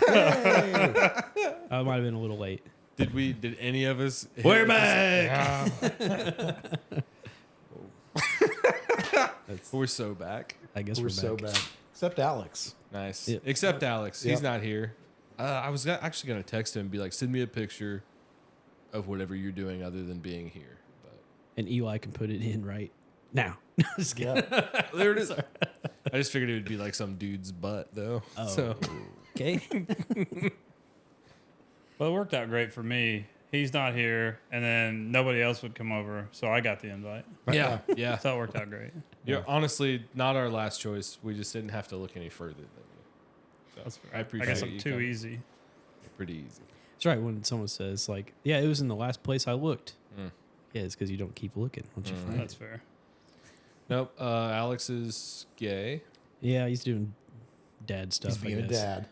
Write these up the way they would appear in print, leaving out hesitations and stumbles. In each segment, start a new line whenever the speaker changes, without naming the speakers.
Hey!
I might have been a little late.
Did any of us?
We're back.
We're so back.
I guess
We're so
back.
bad. Except Alex.
Nice.
Yep.
Except Alex.
Yep.
He's not here. I was actually going to text him and be like, send me a picture of whatever you're doing other than being here. But
And Eli can put it in right now. Just kidding.
Yeah.
there it is. I just figured it would be like some dude's butt, though.
Oh.
So
Okay.
Well, it worked out great for me. He's not here, and then nobody else would come over, so I got the invite.
yeah, yeah.
So it worked out great.
You're honestly not our last choice. We just didn't have to look any further than you. So
That's fair.
I appreciate
I guess
you
I'm too
coming.
easy.
Pretty easy.
That's right. When someone says, like, yeah, it was in the last place I looked.
Mm.
Yeah, it's because you don't keep looking once you find
That's
it.
fair.
Nope. Alex is gay.
Yeah, he's doing dad stuff.
He's being
I
a
guess.
dad.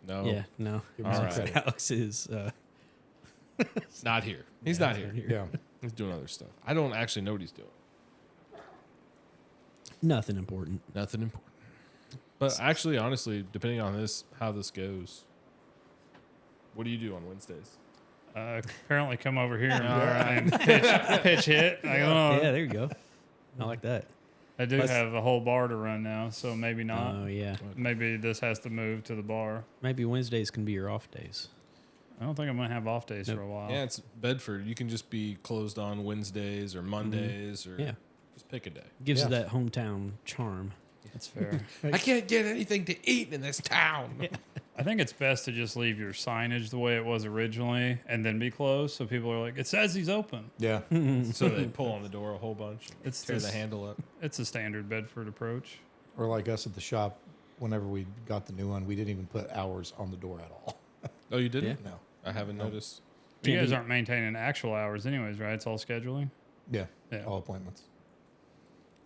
No.
Yeah, no.
Give him
All
some
right.
credit.
Alex is.
Not here. He's not here.
Yeah.
He's doing other stuff. I don't actually know what he's doing.
Nothing important.
Nothing important. But actually, honestly, depending on how this goes, what do you do on Wednesdays?
Apparently, come over here and pitch hit. I don't know.
Yeah, there you go. I like that.
I do
Let's-
have a whole bar to run now, so maybe not.
Oh, yeah.
Maybe this has to move to the bar.
Maybe Wednesdays can be your off days.
I don't think I'm gonna have off days
Nope.
for a while.
Yeah, it's Bedford. You can just be closed on Wednesdays or Mondays or
Yeah.
just pick a day.
Gives
Yeah.
you that hometown charm.
That's fair.
I can't get anything to eat in this town.
I think it's best to just leave your signage the way it was originally, and then be closed, so people are like, "It says he's open."
Yeah.
So they pull on the door a whole bunch.
It's
Tear the
this-
handle up.
It's a standard Bedford approach.
Or like us at the shop, whenever we got the new one, we didn't even put hours on the door at all.
Oh, you didn't?
No.
I haven't noticed.
You
Can't
guys
eat.
aren't maintaining actual hours, anyways, right? It's all scheduling.
Yeah.
Yeah.
All appointments.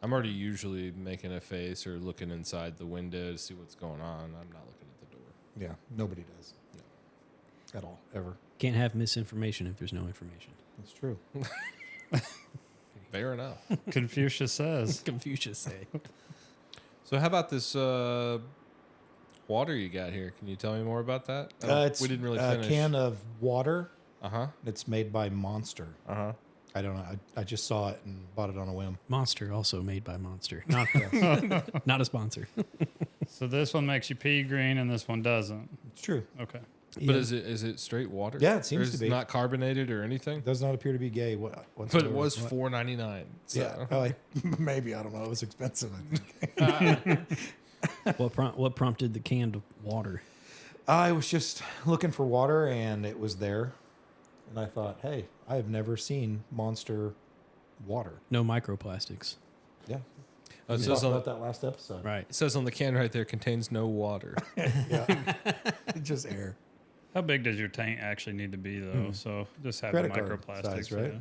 I'm already usually making a face or looking inside the window to see what's going on. I'm not looking at the door.
Yeah. Nobody does. No. At all. Ever.
Can't have misinformation if there's no information.
That's true.
Fair enough.
Confucius says.
Confucius say.
So how about this water you got here? Can you tell me more about that?
It's
we didn't really
a
finish.
can of water.
Uh-huh.
It's made by Monster.
Uh-huh.
I don't know. I just saw it and bought it on a whim.
Monster, also made by Monster. Not, not a sponsor.
So this one makes you pee green, and this one doesn't.
It's true.
Okay.
But is it straight water?
Yeah, it seems
Or
to
is
be.
not carbonated or anything?
It does not appear to be gay.
But
Whatsoever.
it was $4.99. So.
Yeah. Oh, maybe. I don't know. It was expensive. I think.
What prompted the canned water?
I was just looking for water, and it was there. And I thought, hey, I have never seen Monster water.
No microplastics.
Yeah.
Oh, it,
We
says
talked
on,
about that last episode.
Right.
it says on the can right there, contains no water.
Yeah. Just air.
How big does your tank actually need to be, though? So just have
Credit
the
card
microplastics,
size, right?
yeah.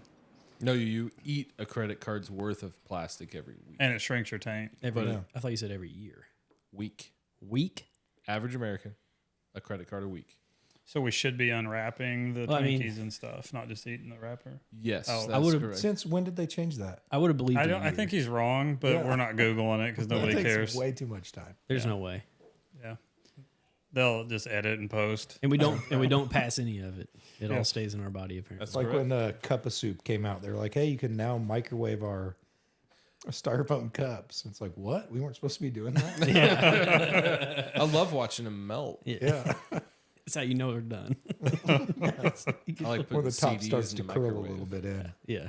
No, you eat a credit card's worth of plastic every
And it shrinks your tank.
Every,
Yeah.
I thought you said every year.
week.
Week?
Average American, a credit card a week.
So we should be unwrapping the
Well, I mean-
tankies and stuff, not just eating the wrapper.
Yes,
Oh,
that's
I would've-
correct.
Since when did they change that?
I would have believed it.
I think he's wrong, but
Yeah.
we're not Googling it because nobody
That takes
cares.
way too much time.
There's
Yeah.
no way.
Yeah. They'll just edit and post.
And we don't pass any of it. It
Yeah.
all stays in our body apparently.
That's
It's like
correct.
when a cup of soup came out. They were like, hey, you can now microwave our styrofoam cups. It's like, what? We weren't supposed to be doing that?
I love watching them melt.
Yeah.
That's how you know they're done.
I like
Where
putting
the top
CDs
starts
in
to
the
curl a
microwave.
little bit in.
Yeah.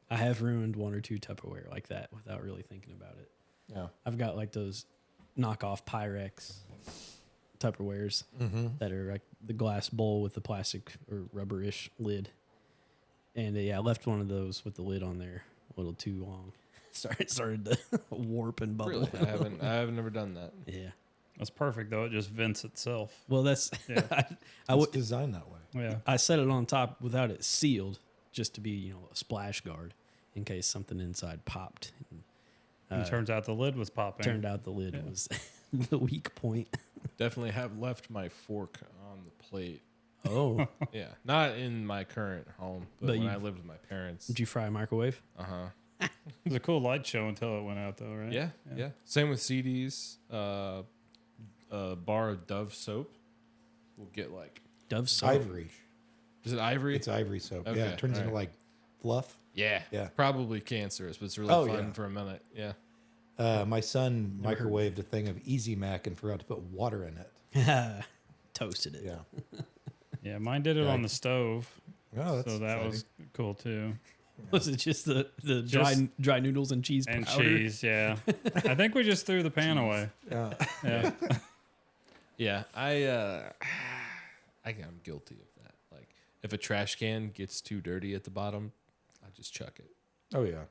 I have ruined one or two Tupperware like that without really thinking about it.
Yeah.
I've got like those knockoff Pyrex Tupperwares that are like the glass bowl with the plastic or rubberish lid. And yeah, I left one of those with the lid on there a little too long. Started to warp and bubble.
Really? I've never done that.
Yeah.
That's perfect, though. It just vents itself.
Well, that's
Yeah.
I
It's
would
designed that way.
Yeah.
I set it on top without it sealed, just to be a splash guard in case something inside popped.
And it turns out the lid was popping.
Turned out the lid
Yeah.
was the weak point.
Definitely have left my fork on the plate.
Oh,
Yeah, not in my current home, but
But
when
you-
I lived with my parents.
did you fry a microwave?
Uh-huh.
It was a cool light show until it went out, though, right?
Yeah. Same with CDs. A bar of Dove soap. will get like
Dove soap.
Ivory.
is it ivory?
It's ivory soap.
Okay,
Yeah, it turns into
alright.
like fluff.
Yeah,
Yeah.
probably cancerous, but it's really
Oh,
fun
yeah.
for a minute. Yeah.
My son microwaved a thing of Easy Mac and forgot to put water in it.
Toasted it.
Yeah.
Yeah, mine did it
Yeah,
on the stove,
Oh, that's
so that
exciting.
was cool too.
Was it just the
Just-
dry noodles and cheese
And
powder?
cheese, yeah. I think we just threw the pan away.
Yeah.
Yeah.
Yeah, I'm guilty of that. Like, if a trash can gets too dirty at the bottom, I just chuck it
Oh yeah.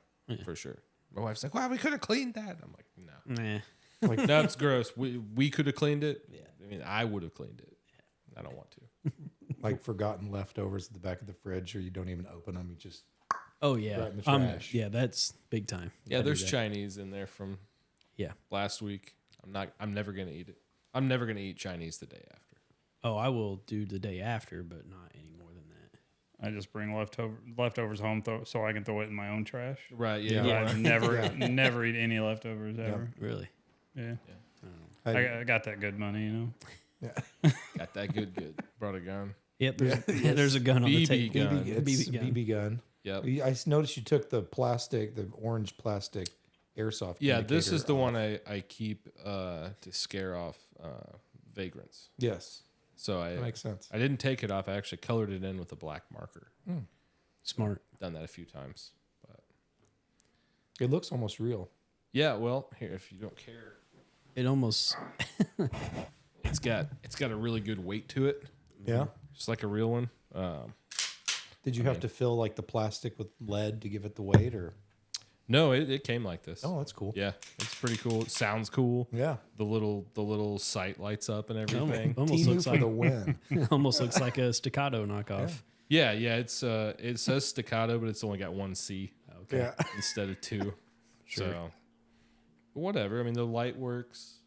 for sure. My wife's like, "Wow, we could have cleaned that." I'm like, "No,
Nah.
Like
no, it's gross. We could have cleaned it.
Yeah.
I mean, I would have cleaned it. I don't want to.
like forgotten leftovers at the back of the fridge, or you don't even open them. You just
Oh yeah.
Right in the trash.
Yeah, that's big time.
Yeah,
I do
there's
that.
Chinese in there from
Yeah.
last week. I'm never gonna eat it. I'm never gonna eat Chinese the day after.
Oh, I will do the day after, but not any more than that.
I just bring leftovers home so I can throw it in my own trash.
Right?
Yeah.
Yeah.
I've never eat any leftovers ever.
Really.
Yeah.
I don't know.
I,
I got that good money, you know.
yeah.
Got that good. Brought a gun.
Yep. There's,
Yeah.
there's a gun on the
BB
table.
gun.
BB, it's
BB gun.
BB gun.
Yep.
I noticed you took the orange plastic airsoft.
Yeah, this
indicator
is the
off.
one I keep to scare off vagrants.
Yes,
So
that makes sense.
I didn't take it off. I actually colored it in with a black marker.
Smart.
Done that a few times. But
It looks almost real.
yeah, well, here if you don't care,
It almost.
it's got a really good weight to it,
Yeah.
just like a real one.
Did you have to fill like the plastic with lead to give it the weight, or?
No, it came like this.
Oh, that's cool.
Yeah, it's pretty cool. It sounds cool.
Yeah.
The little sight lights up and everything.
Almost
Timu
looks
for
like
the win.
almost looks like a staccato knockoff.
Yeah, it's it says staccato, but it's only got one C
Okay.
Yeah.
instead of two.
Sure.
So whatever. I mean, the light works.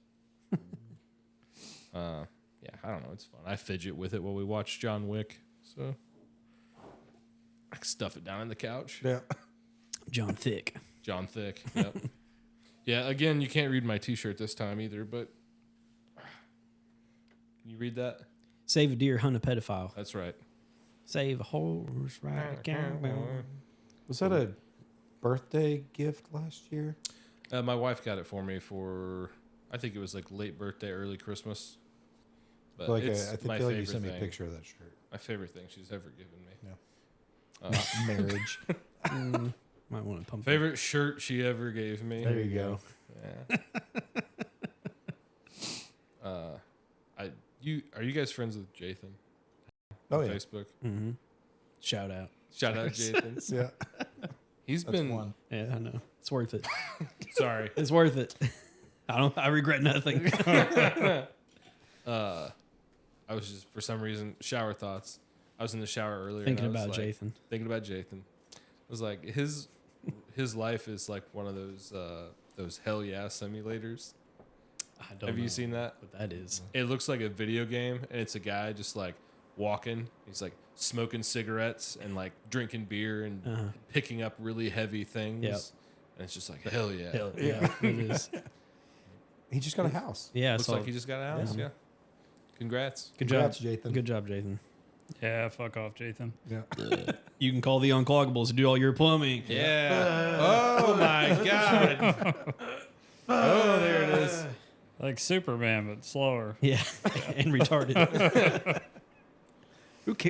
Yeah, I don't know. It's fun. I fidget with it while we watch John Wick. So I can stuff it down in the couch.
Yeah.
John Thick.
John Thick. Yep. Yeah. Again, you can't read my T-shirt this time either, but can you read that?
Save a deer, hunt a pedophile.
That's right.
Save a horse, ride a cowboy.
Was that a birthday gift last year?
My wife got it for me for, I think it was like late birthday, early Christmas. But
Like
it's
I
my
feel like
favorite
you sent me a
thing.
picture of that shirt.
My favorite thing she's ever given me.
Yeah. Not marriage.
Might want to pump.
Favorite shirt she ever gave me.
There you go.
Yeah. Are you guys friends with Jathan?
Oh
on
yeah.
Facebook.
Mm-hmm. Shout out.
Shout out Jathan.
Yeah.
He's
That's
been
one.
Yeah, I know. It's worth it.
sorry.
It's worth it. I regret nothing.
I was just for some reason shower thoughts. I was in the shower earlier.
Thinking
and I was
about
like,
Jathan.
Thinking about Jathan. I was like, his life is like one of those hell yeah simulators.
I don't
Have
know
you seen that?
what that is?
It looks like a video game, and it's a guy just like walking. He's like smoking cigarettes and like drinking beer and picking up really heavy things.
Yep.
And it's just like hell yeah.
Hell, yeah, it is.
He just got a house.
Yeah,
Looks
so
like he just got a house. Yeah. Congrats.
good
Congrats,
job,
Jathan.
Good job, Jathan.
Yeah, fuck off, Jathan.
Yeah.
You can call the Uncloggables to do all your plumbing.
Yeah. Oh my god. Oh, there it is.
Like Superman, but slower.
Yeah, and retarded. Quit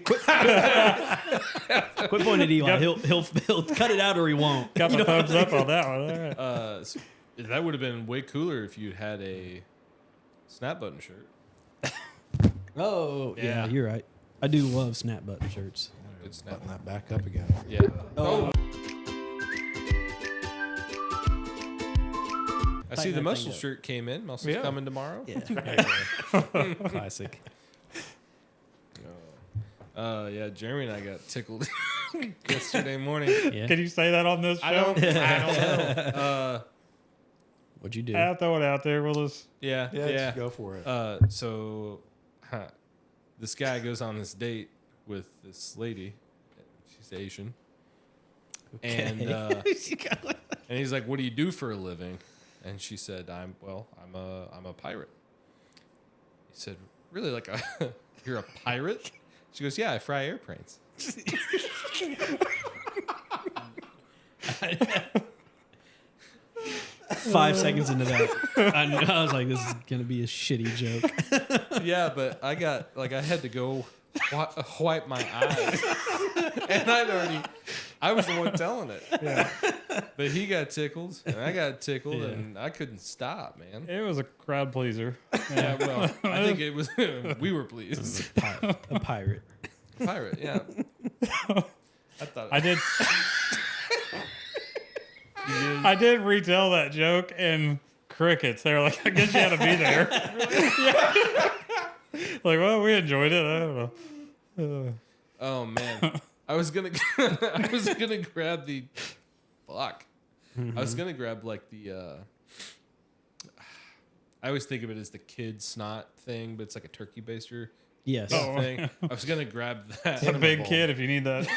pointing at Eli. He'll cut it out or he won't.
Got the thumbs up on that one. All right.
That would have been way cooler if you had a snap button shirt.
Oh, yeah,
Yeah.
you're right. I do love snap button shirts.
Good snap.
Button that back up again.
Yeah.
Oh.
I see
Tighten
the
that
muscle
thing up.
shirt came in. Muscle's
Yeah.
coming tomorrow.
Yeah. Classic.
Yeah, Jeremy and I got tickled yesterday morning.
Yeah.
Can you say that on this show?
I don't know.
What'd you do?
I'll throw it out there. We'll just.
Yeah,
Yeah.
just go for it.
So this guy goes on this date with this lady. She's Asian. And and he's like, "What do you do for a living?" And she said, "I'm a pirate." He said, really? Like you're a pirate? She goes, yeah, I fry airplanes.
5 seconds into that, I was like, this is gonna be a shitty joke.
Yeah, but I had to go wipe my eyes, and I was the one telling it. Yeah. But he got tickled, and I got tickled, and I couldn't stop, man.
It was a crowd pleaser.
Yeah, well, I think it was. We were pleased.
A pirate.
Pirate, yeah. I thought
I did. I did retell that joke, and crickets. They were like, I guess you had to be there. Like, well, we enjoyed it. I don't know.
Oh man, I was gonna grab the fuck. I was gonna grab like the. I always think of it as the kid snot thing, but it's like a turkey baster
Yes.
thing. I was gonna grab that.
It's a big kid if you need that.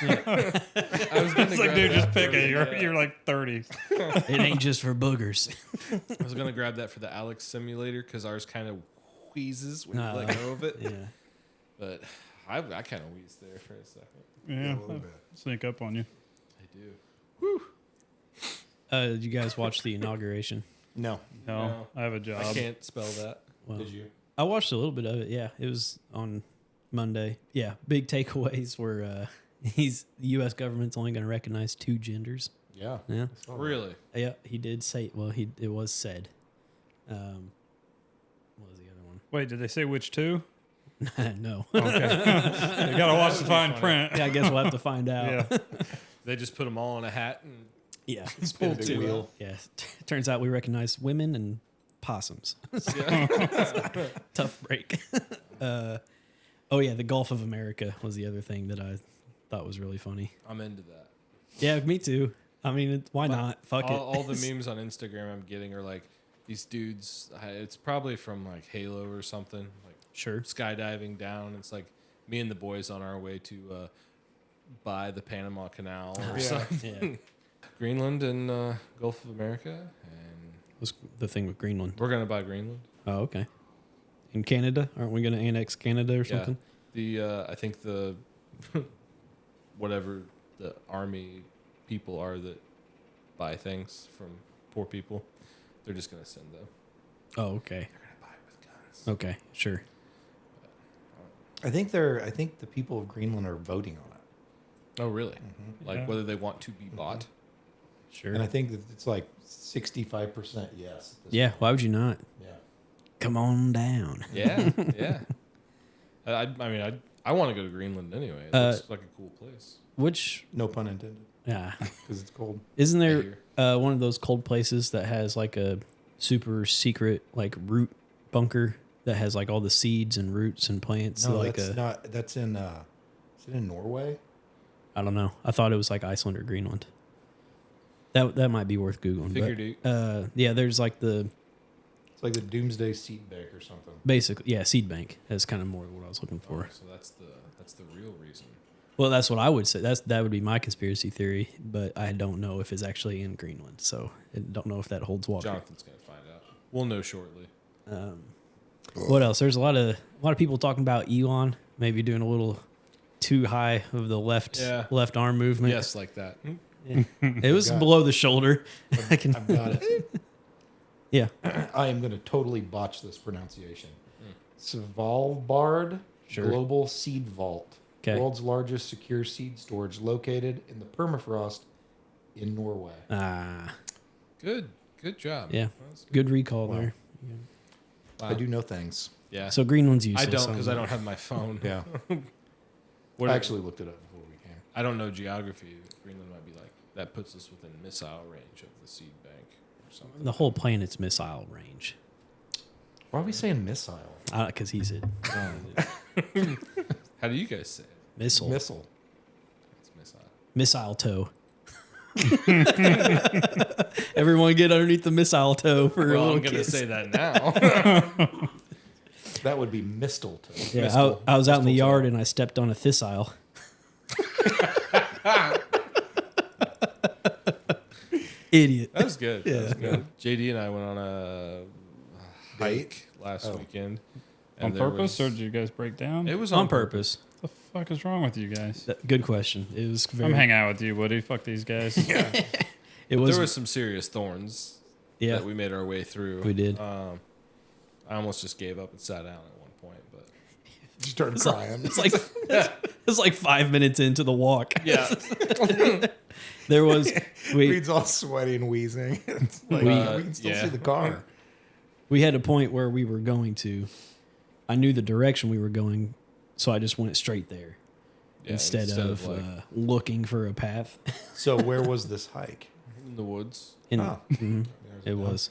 I was gonna
It's like,
grab
dude,
that
just pick
for
it.
the,
You're like 30.
It ain't just for boogers.
I was gonna grab that for the Alex simulator because ours kind of wheezes when you let go of it.
Yeah.
But I kind of wheezed there for a second.
Yeah,
a little bit.
sneak up on you.
I do.
Did you guys watch the inauguration?
No.
No,
No.
I have a job.
I can't spell that.
Well,
Did you?
I watched a little bit of it. Yeah, it was on Monday. Yeah, big takeaways were the U.S. government's only going to recognize 2 genders.
Yeah.
Yeah,
Really?
yeah. He did say. Well, it was said. What was the other
Wait, did they say which two?
one? No.
Okay. You gotta watch the fine
funny.
print.
Yeah, I guess we'll have to find out.
Yeah.
They just put them all in a hat and
Yeah.
Spin a big
two.
wheel.
Yeah. Turns out we recognize women and possums. Tough break. Oh yeah, the Gulf of America was the other thing that I thought was really funny.
I'm into that.
Yeah, me too. I mean, why not? Fuck it.
All the memes on Instagram I'm getting are like these dudes. It's probably from like Halo or something. Like
Sure.
skydiving down. It's like me and the boys on our way to buy the Panama Canal or something.
Yeah.
Greenland and Gulf of America, and
Was the thing with Greenland.
we're gonna buy Greenland.
Oh, okay. In Canada? Aren't we going to annex Canada or something?
The I think the whatever the army people are that buy things from poor people, they're just gonna send them.
Oh, okay.
They're gonna buy it with guns.
Okay, sure.
I think the people of Greenland are voting on it.
Oh, really?
Mm-hmm.
Like
Yeah.
whether they want to be bought.
Sure.
And I think that it's like 65% yes. at this
Yeah,
point.
why would you not?
Yeah.
Come on down.
Yeah, yeah. I mean, I want to go to Greenland anyway. It looks like a cool place.
Which,
No pun intended.
yeah.
Because it's cold.
Isn't there
Here.
one of those cold places that has like a super secret like root bunker that has like all the seeds and roots and plants?
No,
like
that's not. That's in. Is it in Norway?
I don't know. I thought it was like Iceland or Greenland. That might be worth googling.
Figured
but, yeah, there's like the
It's like the Doomsday Seed Bank or something.
basically seed bank. That's kind of more what I was looking for.
So that's the real reason.
Well, that's what I would say. That would be my conspiracy theory, but I don't know if it's actually in Greenland, so I don't know if that holds water.
Jonathan's gonna find out. We'll know shortly.
What else? There's a lot of people talking about Elon maybe doing a little too high of the left arm movement.
Yes, like that.
Yeah. It was
Got it.
below the shoulder. I can.
I've got it.
Yeah.
I am going to totally botch this pronunciation. Svalbard
Sure.
Global Seed Vault.
'Kay.
World's largest secure seed storage located in the permafrost in Norway.
Good job.
Yeah.
That's
Good recall there.
Wow.
I do know things.
Yeah.
So Greenland's
I
useless.
don't because I don't have my phone.
Yeah.
What
I actually looked it up before we came.
I don't know geography. Greenland might be like that. Puts us within missile range of the seed bank or something.
The whole planet's missile range.
Why are we saying missile?
Because he's a
How do you guys say it?
missile.
Missile.
It's missile.
Missile toe. Everyone get underneath the missile toe for a
Well,
little
I'm gonna
kiss.
say that now.
That would be mistletoe.
Yeah, I was out in the yard and I stepped on a thistle. Idiot.
That was good. That was
Yeah.
good. JD and I went on a hike last
Oh.
weekend, And
On
there
purpose,
was-
or did you guys break down?
It was
On purpose.
What the fuck is wrong with you guys?
Good question. It was very.
I'm hanging out with you, Woody. Fuck these guys.
It was.
There was some serious thorns
Yeah,
that we made our way through.
we did.
I almost just gave up and sat down at one point, but
You started crying.
It's like 5 minutes into the walk.
yeah,
There was.
Reed's all sweaty and wheezing. It's like, we can still
yeah.
see the car.
We had a point where we were going to. I knew the direction we were going, so I just went straight there
yeah,
instead of
like
looking for a path.
So where was this hike?
in the woods.
Oh.
It was.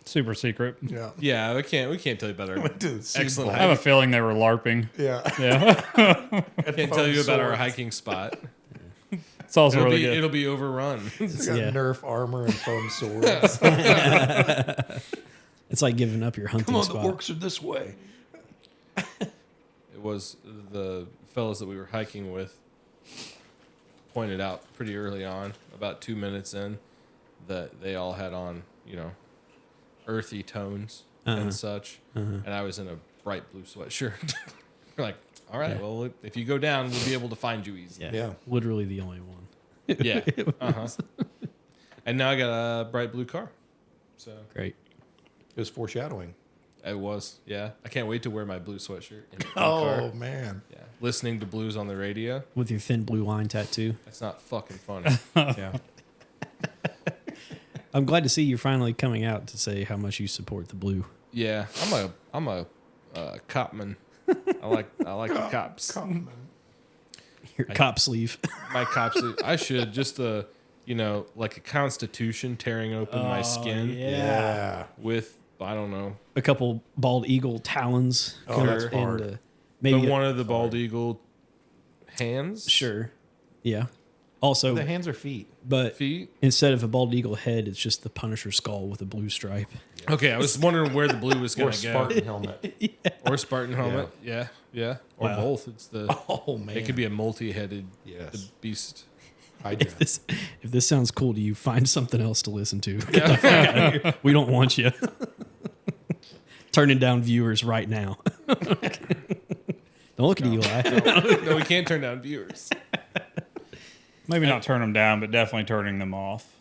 Super secret.
Yeah.
Yeah, we can't tell you about our
Went to the seed
excellent
bowl.
I have a feeling they were LARPing.
Yeah.
Yeah.
can't tell you about our hiking spot.
It's also
It'll
really
be
good.
it'll be overrun.
It's got
Yeah.
Nerf armor and foam swords.
It's like giving up your hunting
Come on,
spot.
the orcs are this way.
It was the fellows that we were hiking with pointed out pretty early on, about 2 minutes in, that they all had on, earthy tones and such. And I was in a bright blue sweatshirt. We're like, all right,
Yeah.
well, if you go down, we'll be able to find you easy.
Yeah.
Yeah.
Literally the only one.
Yeah. Uh-huh. And now I got a bright blue car. So
Great.
It was foreshadowing.
it was, yeah. I can't wait to wear my blue sweatshirt in the blue
Oh,
car.
man.
Yeah. Listening to blues on the radio.
With your thin blue line tattoo.
That's not fucking funny.
Yeah.
I'm glad to see you're finally coming out to say how much you support the blue.
Yeah, I'm a copman. I like the cops.
Your cop sleeve.
My cops. I should just like a constitution tearing open my skin
Yeah.
with I don't know,
A couple bald eagle talons.
Oh,
coming
that's
and,
hard.
maybe
but one of the bald eagle hands,
Sure. Yeah. Also,
The hands or feet?
but
feet.
instead of a bald eagle head, it's just the Punisher skull with a blue stripe.
Okay, I was wondering where the blue was
Or
gonna
a
go.
Spartan helmet.
Or Spartan helmet. Yeah, or
Wow.
both. It's the.
Oh, man.
It could be a multi-headed
Yes.
beast.
Hydra.
If this sounds cool to you, find something else to listen to. Get the fuck out of here. We don't want you. Turning down viewers right now. Don't look at Eli.
No, we can't turn down viewers.
Maybe not turn them down, but definitely turning them off.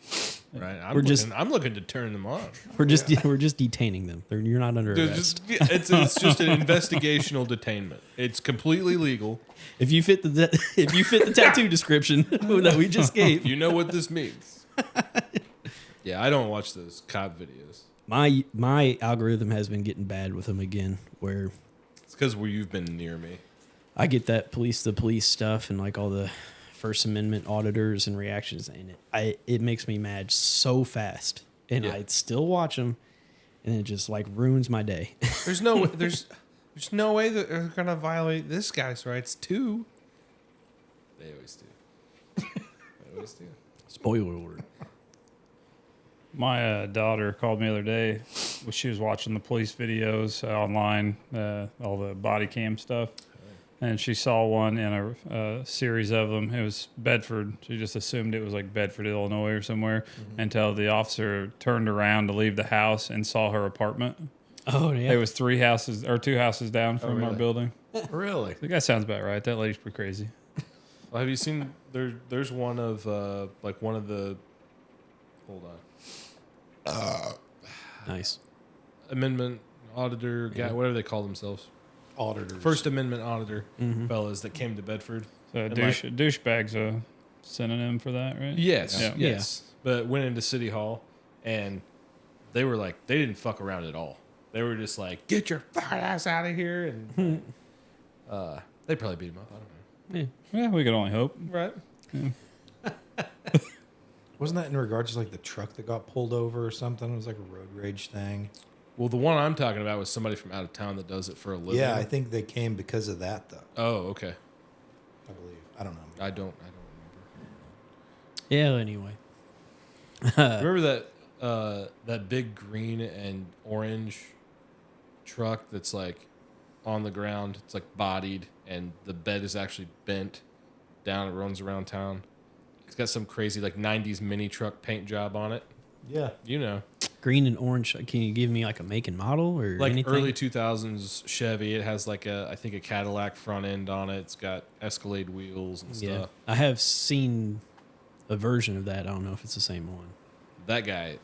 Right. I'm looking to turn them on.
We're just detaining them. You're not under arrest.
It's just an investigational detainment. It's completely legal.
If you fit the tattoo description that we just gave,
You know what this means. Yeah, I don't watch those cop videos.
my algorithm has been getting bad with them again. Where
It's because you've been near me.
I get that police the police stuff and like all the First Amendment auditors and reactions, and it makes me mad so fast, and
Yeah.
I still watch them, and it just like ruins my day.
There's no there's no way that they're gonna violate this guy's rights too. They always do. They always do.
Spoiler alert.
My daughter called me the other day. She was watching the police videos online, all the body cam stuff, and she saw one in a series of them. It was Bedford. She just assumed it was like Bedford, Illinois, or somewhere, until the officer turned around to leave the house and saw her apartment.
Oh yeah.
It was 2 houses down from our
really?
building.
Really?
The guy sounds about right. That lady's pretty crazy.
Well, have you seen there's one of like one of the hold on.
Nice.
Amendment auditor guy, whatever they call themselves.
Auditors.
First Amendment auditor
Mm-hmm.
fellas that came to Bedford.
So
And
douchebag's a synonym for that, right?
Yes,
Yeah.
yes. But went into City Hall and they were like, they didn't fuck around at all. They were just like, get your fucking ass out of here. And they probably beat him up. I don't know.
Yeah, we could only hope.
Right.
Wasn't that in regards to like the truck that got pulled over or something? It was like a road rage thing.
Well, the one I'm talking about was somebody from out of town that does it for a living.
Yeah, I think they came because of that, though.
Oh, okay.
I believe. I don't know.
I don't
Yeah. Anyway.
remember that big green and orange truck that's like on the ground. It's like bodied and the bed is actually bent down. It runs around town. It's got some crazy like 90s mini truck paint job on it.
Yeah.
You know.
green and orange. Can you give me like a make and model or
Like
anything?
early 2000s Chevy. It has like I think a Cadillac front end on it. It's got Escalade wheels and
Yeah,
stuff.
I have seen a version of that. I don't know if it's the same one.
That guy,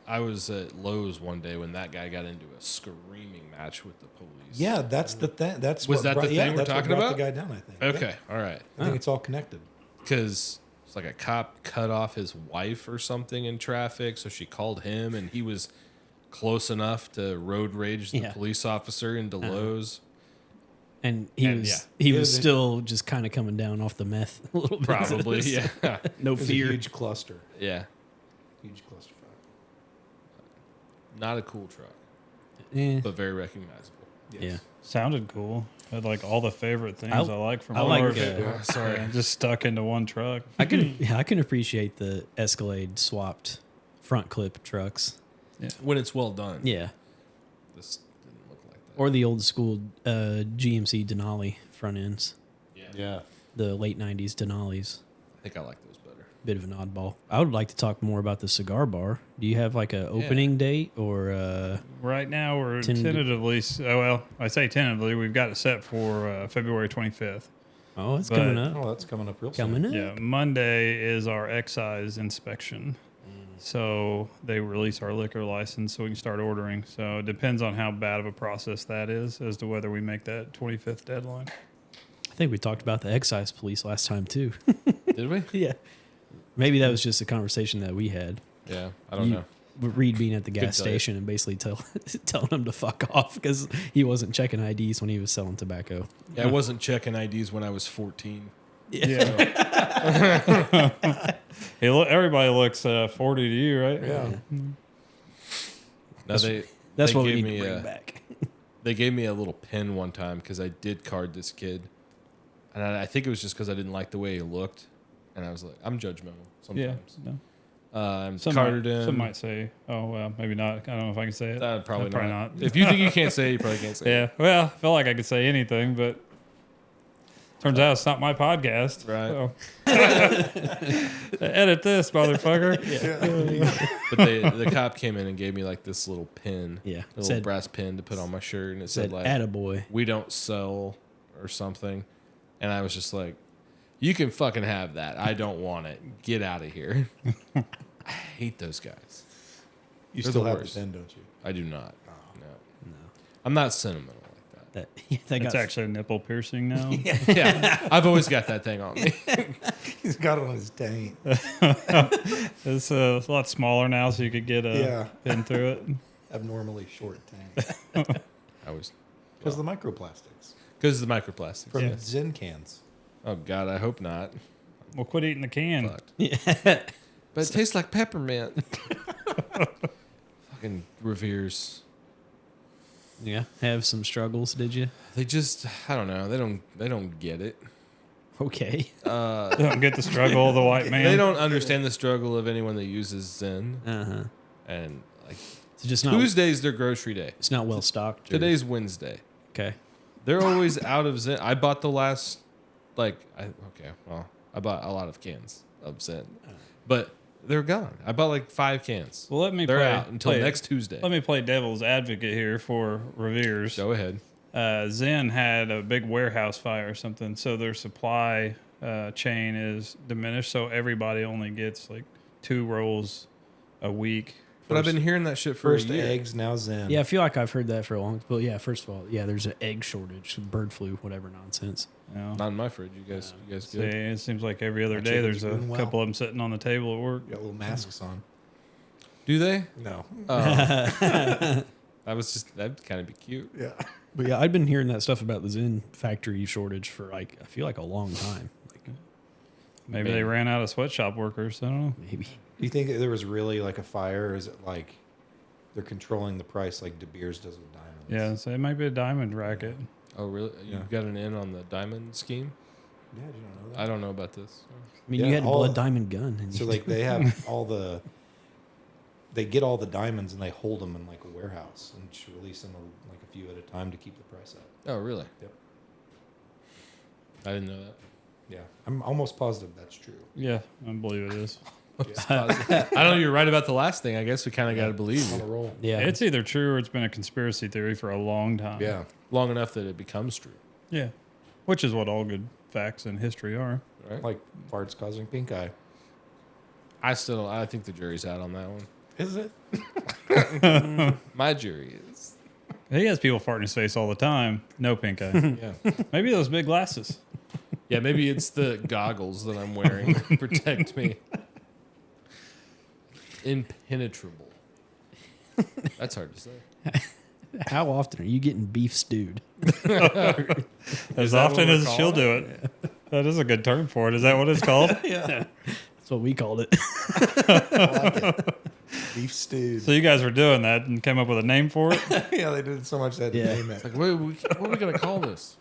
I was at Lowe's one day when that guy got into a screaming match with the police.
Yeah, that's the thing. That's
Was
what
that the
brought,
thing
yeah,
we're
that's what
talking
brought
about?
the guy down, I think.
Okay, all right.
Yeah. I think it's all connected.
Because it's like a cop cut off his wife or something in traffic, so she called him, and he was close enough to road rage the
Yeah.
police officer into Lowe's.
And he
And,
was
yeah.
he
Yeah,
was
they-
still just kind of coming down off the meth a little bit.
Probably, yeah.
No
It was a
fear.
huge cluster.
Yeah.
Huge clusterfuck.
Not a cool truck,
Yeah.
but very recognizable.
Yeah.
Sounded cool. Had like all the favorite things I like from
I like,
Lord.
Sorry.
Just stuck into one truck.
I can appreciate the Escalade swapped front clip trucks.
When it's well done.
Yeah.
This didn't look like that.
Or the old school GMC Denali front ends.
Yeah.
The late 90s Denali's.
I think I like those better.
Bit of an oddball. I would like to talk more about the cigar bar. Do you have like a opening date or
Right now, we're
Tentative-
tentatively. Well, I say tentatively. We've got it set for February 25th.
oh, it's
But-
coming up.
Oh, that's coming up real soon.
Coming up.
Yeah, Monday is our excise inspection. So they release our liquor license so we can start ordering. So it depends on how bad of a process that is as to whether we make that 25th deadline.
I think we talked about the excise police last time too.
Did we?
Yeah. Maybe that was just a conversation that we had.
Yeah. I don't know.
Reed being at the gas
tell you.
station and basically telling him to fuck off because he wasn't checking IDs when he was selling tobacco.
Yeah, I wasn't checking IDs when I was 14.
Yeah. Everybody looks 40 to you, right?
Yeah.
Now they
That's what we
gave
need
me
to bring back.
They gave me a little pin one time because I did card this kid, and I think it was just because I didn't like the way he looked, and I was like, I'm judgmental
Yeah.
sometimes.
No.
Some carded him.
Some might say, oh, well, maybe not. I don't know if I can say it.
Probably
Probably
not.
not.
If you think you can't say it, you probably can't say
Yeah. Well, I felt like I could say anything, but turns out it's not my podcast.
Right.
So. Edit this, motherfucker.
it. But the cop came in and gave me like this little pin,
Yeah.
a little brass pin to put on my shirt, and it said like,
attaboy.
"We don't sell" or something, and I was just like, "You can fucking have that. I don't want it. Get out of here." I hate those guys.
You
They're
still
the
have
worst.
the pen, don't you?
I do not. No.
No.
I'm not sentimental like that.
That
It's
got
actually a nipple piercing now.
Yeah, I've always got that thing on me.
He's got it on his taint.
It's a lot smaller now, so you could get a
Yeah.
pin through it.
Abnormally short taint.
I was
Because of the microplastics.
because of the microplastics.
From
Yes.
Zen cans.
Oh God, I hope not.
Well, quit eating the can.
Fucked.
yeah.
But it tastes like peppermint. Fucking Revere's.
Yeah. Have some struggles, did you?
They just I don't know. They don't get it.
Okay.
They don't get the struggle of the white man.
They don't understand the struggle of anyone that uses Zen.
Uh-huh.
And like
It's just not
Tuesday's their grocery day.
it's not well stocked. or-
Today's Wednesday.
okay.
They're always out of Zen. I bought the last I bought a lot of cans of Zen. But they're gone. I bought like 5 cans.
Well, let me
They're
play,
out until
play-
next Tuesday.
Let me play devil's advocate here for Revere's.
Go ahead.
Zen had a big warehouse fire or something, so their supply chain is diminished. So everybody only gets like 2 rolls a week.
But I've been hearing that shit for
First
a year.
eggs, now Zen.
Yeah, I feel like I've heard that for a long. But yeah, first of all, yeah, there's an egg shortage, bird flu, whatever nonsense.
You know?
Not in my fridge. You guys
See,
good?
it seems like every other
My
day
chicken's
there's a
doing well.
couple of them sitting on the table at work.
Got little masks on.
Do they?
No.
That that'd kind of be cute.
Yeah.
But yeah, I've been hearing that stuff about the Zen factory shortage for like I feel like a long time. Like
Maybe they ran out of sweatshop workers. I don't know.
maybe.
Do you think that there was really like a fire, or is it like they're controlling the price like De Beers does with diamonds?
Yeah, so it might be a diamond racket.
Oh, really?
Yeah.
You've got an in on the diamond scheme?
Yeah, did you not know that?
I don't know about this.
I mean,
Yeah,
you had a
all-
blood diamond gun. And
So like they have they get all the diamonds and they hold them in like a warehouse and just release them like a few at a time to keep the price up.
Oh, really?
Yep.
I didn't know that.
Yeah, I'm almost positive that's true.
Yeah, I believe it is.
I don't know. You're right about the last thing. I guess we kind of got to believe
On a
you.
roll.
Yeah.
It's either true or it's been a conspiracy theory for a long time.
Yeah.
Long enough that it becomes true.
Yeah. Which is what all good facts in history are.
Right?
Like farts causing pink eye.
I still don't. I think the jury's out on that one.
Is it?
My jury is.
He has people farting in his face all the time. No pink eye.
Yeah.
Maybe those big glasses.
Yeah, maybe it's the goggles that I'm wearing that protect me. Impenetrable. That's hard to say.
How often are you getting beef stewed?
As
that
often
what we're
as she'll
calling
do it. That is a good term for it. Is that what it's called?
Yeah. That's what we called it.
I like it. Beef stew.
So you guys were doing that and came up with a name for it?
Yeah, they did it so much that
Yeah.
name it.
Like, what are we gonna call this?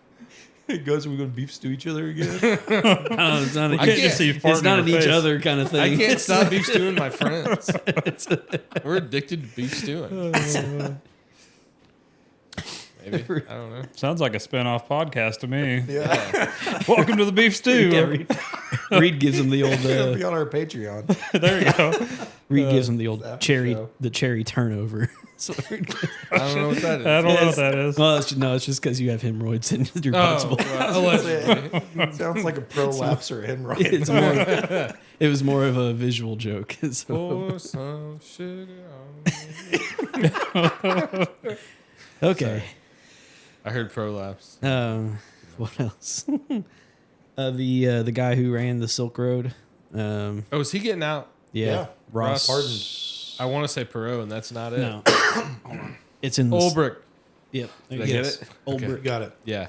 It goes, are we going to beef stew each other again?
It's not,
You can't just see you farting
it's not
in
an
her
each
face.
other kind of thing.
I can't stop beef stewing my friends. We're addicted to beef stewing. Maybe. I don't know.
Sounds like a spin-off podcast to me.
Yeah.
Welcome to the beef stew.
Yeah, Reed gives him the old.
It'll be on our Patreon.
There you go.
Reed gives him the old
after
cherry,
show.
the cherry turnover. So Reed-
I don't know what that is.
I don't know
Yes.
what that is.
well, it's just because you have hemorrhoids and your butt's full.
Allegedly.
It sounds like a prolapse or hemorrhoid.
It's more, it was more of a visual joke. So,
Pour some sugar on me.
okay.
I heard prolapse.
What else? The guy who ran the Silk Road.
Oh, is he getting out?
Yeah,
Yeah.
Ross.
Pardoned.
I want to say Perot, and that's not it.
No, it's in the
Olbrick.
Yep.
Did I get it?
Olbrick.
You got it.
Yeah.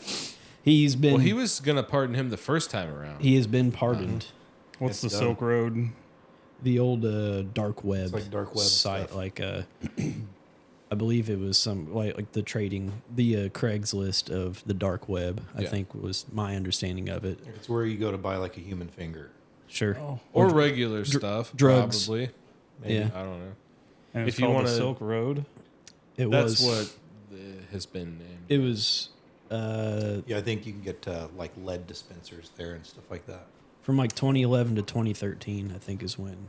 He's been.
Well, he was gonna pardon him the first time around.
He has been pardoned.
What's the
It's
Silk Road?
The old dark web,
like dark web
site,
stuff.
like I believe it was some like the trading, the Craigslist of the dark web. I
Yeah.
think was my understanding of it.
It's where you go to buy like a human finger.
Sure.
or regular stuff,
drugs.
probably.
Maybe.
Yeah,
I don't know.
And it's
If you
called
wanna-
the Silk Road.
it
That's
was.
what has been named.
It was
Yeah, I think you can get like lead dispensers there and stuff like that.
from like 2011 to 2013. I think is when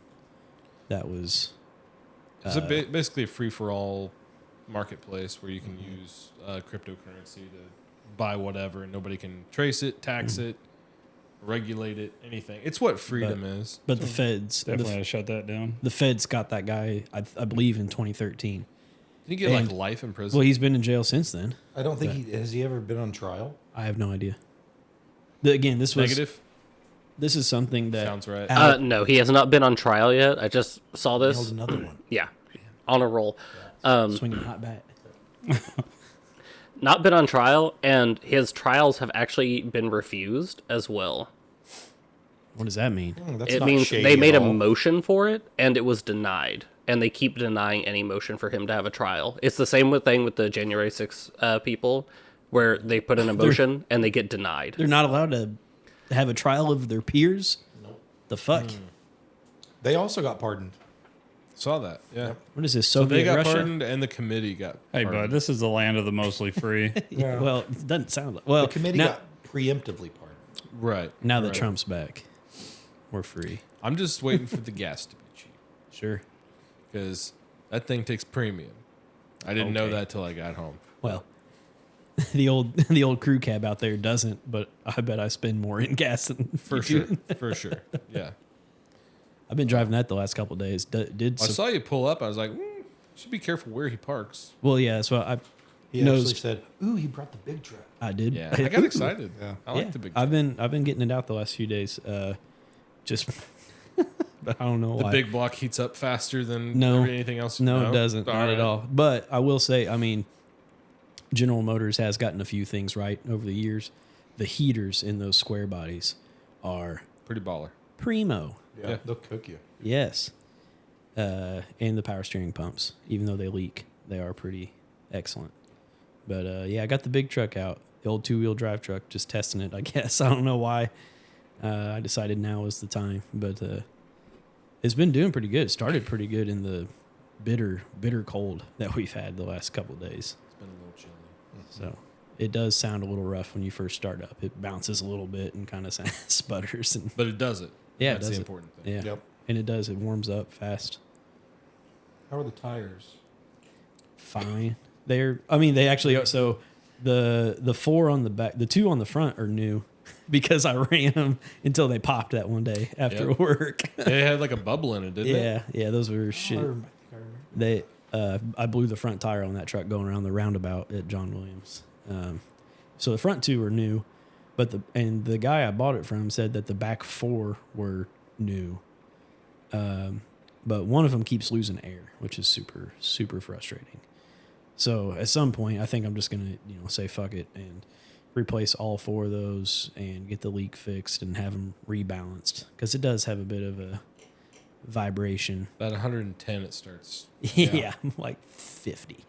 that was.
It's basically a free for all marketplace where you can use cryptocurrency to buy whatever, and nobody can trace it, tax it, regulate it, anything. It's what freedom is.
But the feds,
Definitely had to shut that down.
the feds got that guy. I believe in 2013.
Did he get
And-
like life in prison?
Well, he's been in jail since then.
I don't think he has he ever been on trial.
I have no idea. Again, this was
Negative?
This is something that
Sounds right.
No, he has not been on trial yet. I just saw
Nailed
this.
another one.
Yeah, on a roll.
swinging hot bat.
Not been on trial, and his trials have actually been refused as well.
What does that mean?
That's
It
not
means
shady
they
at
made a
all.
motion for it, and it was denied. And they keep denying any motion for him to have a trial. It's the same thing with the January 6th people, where they put in a motion and they get denied.
They're not allowed to have a trial of their peers. Nope. The fuck?
They also got pardoned.
Saw that. Yeah.
What is this?
So
Soviet
they got
Russia?
pardoned, and the committee got.
Hey,
pardoned.
bud, this is the land of the mostly free.
Yeah. Well, it doesn't sound like. Well,
The committee
now,
got preemptively pardoned.
Right.
now that
right.
Trump's back, we're free.
I'm just waiting for the gas to be cheap
Sure.
because that thing takes premium. I didn't know
Okay.
that till I got home.
Well, the old crew cab out there doesn't, but I bet I spend more in gas than
For
you
sure.
do.
For sure. Yeah.
I've been driving that the last couple of days. Did
I
some,
saw you pull up. I was like, should be careful where he parks.
well, yeah. That's what I
He
knows.
actually said, "Ooh, he brought the big truck."
I did.
Yeah. I got excited.
Yeah.
I like the big.
I've been getting it out the last few days. Just, but I don't know
The
why.
big block heats up faster than
No.
anything else.
No, it doesn't. Not at
right.
all. But I will say, I mean, General Motors has gotten a few things right over the years. The heaters in those square bodies are
Pretty baller.
primo.
Yeah.
They'll cook you.
Yes. And the power steering pumps, even though they leak, they are pretty excellent. But yeah, I got the big truck out, the old 2-wheel drive truck, just testing it, I guess. I don't know why. I decided now was the time, but it's been doing pretty good. It started pretty good in the bitter cold that we've had the last couple of days.
It's been a little chilly.
So it does sound a little rough when you first start up. It bounces a little bit and kind of sputters. And
But it does it.
yeah,
That's
it does
the
it.
important thing.
Yeah.
Yep.
and it does. It warms up fast.
How are the tires?
Fine. They actually are. So the 4 on the back, the 2 on the front are new because I ran them until they popped that one day after
Yep.
work.
They had like a bubble in it, didn't they?
Yeah, those were shit. I blew the front tire on that truck going around the roundabout at John Williams. So the front 2 are new, but the guy I bought it from said that the back 4 were new. But one of them keeps losing air, which is super, super frustrating. So at some point, I think I'm just gonna, say fuck it and replace all 4 of those and get the leak fixed and have them rebalanced because it does have a bit of a vibration.
About 110 it starts.
Yeah, like 50.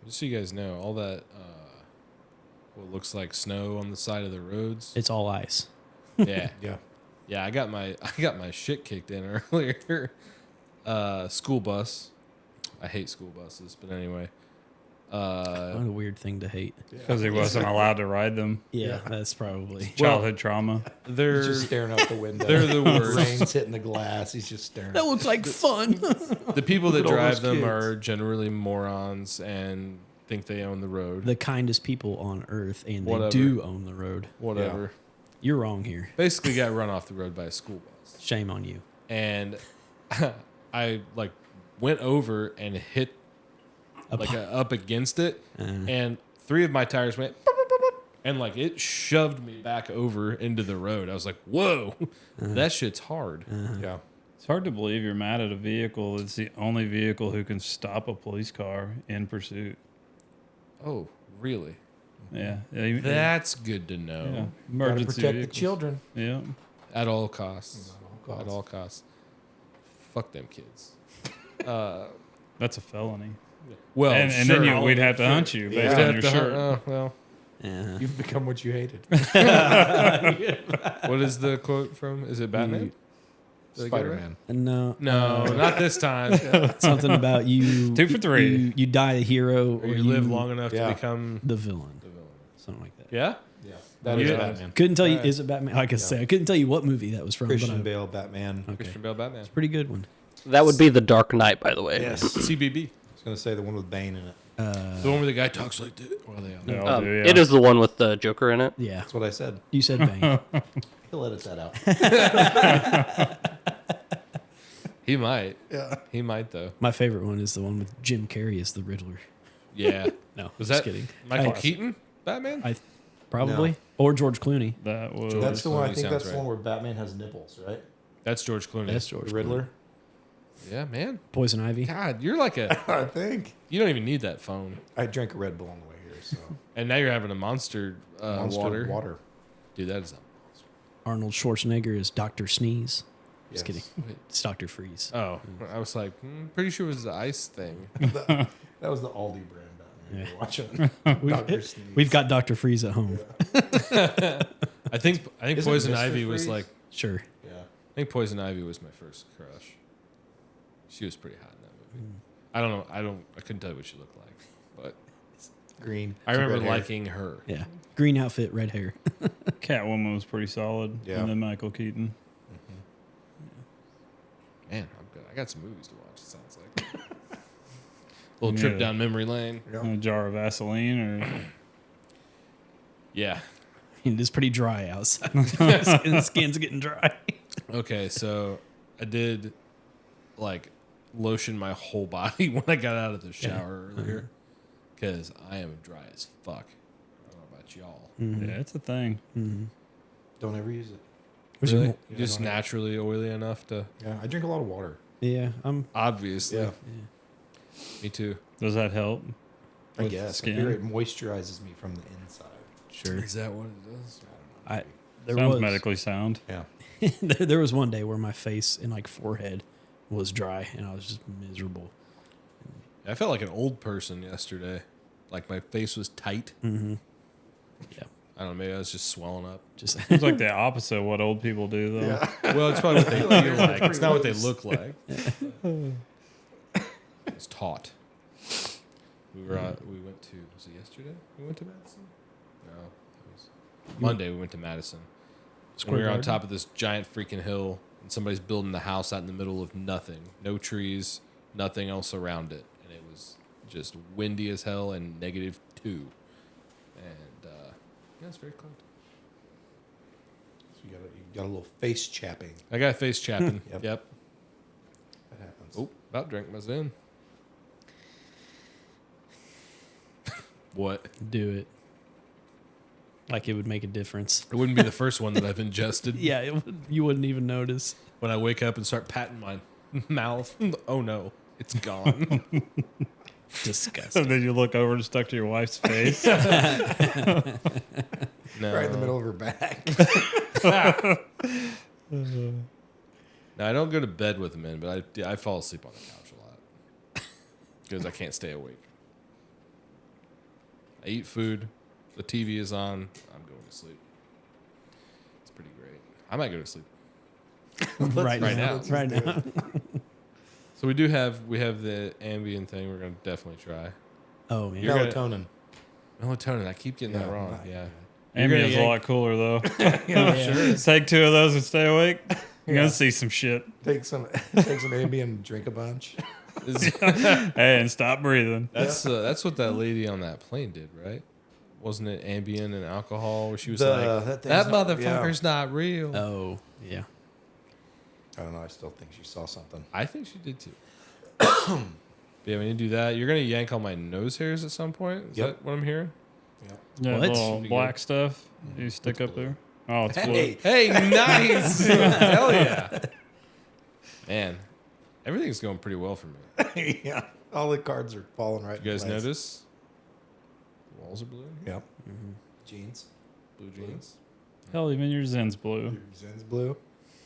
Just so you guys know, all that what looks like snow on the side of the roads.
It's all ice.
Yeah.
Yeah.
Yeah, I got my shit kicked in earlier. School bus. I hate school buses, but anyway.
What a weird thing to hate.
Because he wasn't allowed to ride them.
Yeah, that's probably.
Childhood trauma.
They're
He's just staring out the window.
they're the worst.
Rain's hitting the glass. He's just staring.
That looks like fun.
The people that
Look at all
drive
those
them
kids.
are generally morons and think they own the road.
The kindest people on earth, and they
Whatever.
do own the road.
Whatever.
You're wrong here.
Basically got run off the road by a school bus.
Shame on you.
And I went over and hit up against it, and 3 of my tires went boop, boop, boop, boop, and it shoved me back over into the road. I was like, whoa, that shit's hard.
Yeah.
It's hard to believe you're mad at a vehicle that's the only vehicle who can stop a police car in pursuit.
Oh, really?
Yeah.
That's good to know.
yeah.
Gotta
Emergency
protect the
vehicles.
children.
Yeah.
At all costs.
At all costs.
At all costs. Fuck them kids.
That's a felony.
Well,
and
sure.
then we'd have to hunt you based
We'd
on
have
your
to
shirt.
well,
Yeah.
You've become what you hated.
what is the quote from? Is it Batman? Did I get it right?
Spider-Man.
No.
No, not this time.
Something about you.
2 for 3.
You die a hero,
Or you live long enough
Yeah.
to become
the villain.
the villain.
Something like that.
Yeah?
Yeah. That is
Yeah.
Batman.
Couldn't tell you.
Alright.
Is it Batman? I could say I couldn't tell you what movie that was from.
Christian
but
Bale, Batman. I
okay.
Christian Bale Batman.
Pretty good one.
That would be the Dark Knight, by the way.
Yes.
CBB.
was going to say the one with Bane in it.
The one where the guy talks like this. Well, they all
They all do, yeah.
It is the one with the Joker in it.
Yeah,
That's what I said.
you said Bane.
He'll edit that out.
He might.
Yeah.
He might, though.
My favorite one is the one with Jim Carrey as the Riddler.
Yeah.
No,
Was
just
that
kidding.
Michael
I-
Keaton Batman?
Probably
No.
or George Clooney.
That was
That's the one. I
Clooney
think
sounds
that's the
right.
one where Batman has nipples, right?
That's George Clooney.
That's George
The Riddler.
Yeah, man.
Poison Ivy.
God, you're like a.
I think.
You don't even need that phone.
I drank a Red Bull on the way here, so
And now you're having a monster,
Monster
water. Dude, that is.
Arnold Schwarzenegger is Dr. Sneeze. Just
Yes.
kidding.
Wait.
It's Dr. Freeze.
Oh, I was like, pretty sure it was the ice thing.
That was the Aldi brand Batman.
Yeah.
You're watching. Dr. Sneeze.
We've got Dr. Freeze at home.
I think
Isn't
Poison
Mr.
Ivy was
Freeze?
like.
Sure.
Yeah.
I think Poison Ivy was my first crush. She was pretty hot in that movie. I don't know. I couldn't tell you what she looked like, but
Green.
I remember
Red hair.
liking her.
Yeah. Green outfit, red hair.
Catwoman was pretty solid.
Yeah.
And then Michael Keaton.
Man, I'm good. I got some movies to watch. It sounds like little trip
Yeah.
down memory lane.
Yeah.
A jar of Vaseline or
Yeah.
It is pretty dry outside. The skin's getting dry.
Okay, so I did like lotion my whole body when I got out of the shower earlier because I am dry as fuck. I don't know about y'all.
yeah, it's a thing.
Don't ever use it.
What's
Really?
your-
You're just naturally oily enough to.
Yeah, I drink a lot of water.
Yeah, I'm.
Obviously.
Yeah,
Me too.
Does that help?
I
With
guess. I
skin?
figure it moisturizes me from the inside.
Sure.
Is that what it does?
I there
Sounds
was
medically sound.
Yeah.
there was one day where my face and like forehead was dry and I was just miserable.
I felt like an old person yesterday. Like my face was tight.
Mm-hmm. Yeah,
I don't know. Maybe I was just swelling up.
just
It's like the opposite of what old people do, though.
Yeah.
Well, it's probably what they feel like. It's not what they look like. It's taught. We went to. Was it yesterday? We went to Madison. No, it was Monday. We went to Madison. And we were on
garden?
top of this giant freaking hill, and somebody's building the house out in the middle of nothing. No trees, nothing else around it. And it was just windy as hell and -2. And yeah, it's very cold.
So you got a little face chapping.
I got face chapping.
Yep.
Yep.
That happens.
Oh, about drank my Zen. What?
Do it. Like it would make a difference.
It wouldn't be the first one that I've ingested.
Yeah, you wouldn't even notice.
When I wake up and start patting my mouth, oh no, it's gone.
Disgusting.
And then you look over and stuck to your wife's face.
No.
Right in the middle of her back.
No, I don't go to bed with them in, but I fall asleep on the couch a lot because I can't stay awake. I eat food, the TV is on, I'm going to sleep. It's pretty great. I might go to sleep.
right now.
Let's just
Right
do
now.
it.
So we have the Ambien thing. We're gonna definitely try.
Oh man.
You're gonna-
Melatonin.
Melatonin. I keep getting that
Yeah,
wrong.
right,
Yeah.
Ambien's a
yank-
lot cooler though.
Yeah.
Take 2 of those and stay awake. You're
Yeah.
gonna see some shit.
Take some Ambien and drink a bunch.
Hey, and stop breathing.
That's what that lady on that plane did, right? Wasn't it Ambien and alcohol? Where she was
The-
like,
that
"That
thing's not-
motherfucker's not real."
Oh yeah.
I don't know. I still think she saw something.
I think she did too. Yeah, when you do that, you're gonna yank all my nose hairs at some point. Is
Yep.
that what I'm hearing?
Yeah,
What?
little
Should be
black
good.
stuff you stick up there. Oh, it's blue.
Hey,
Hey, nice! Hell yeah, man! Everything's going pretty well for me.
yeah. All the cards are falling right.
You guys
in place.
notice? The walls are blue.
Yep. Jeans.
Blue jeans.
Hell, even your Zen's blue.
Your Zen's blue.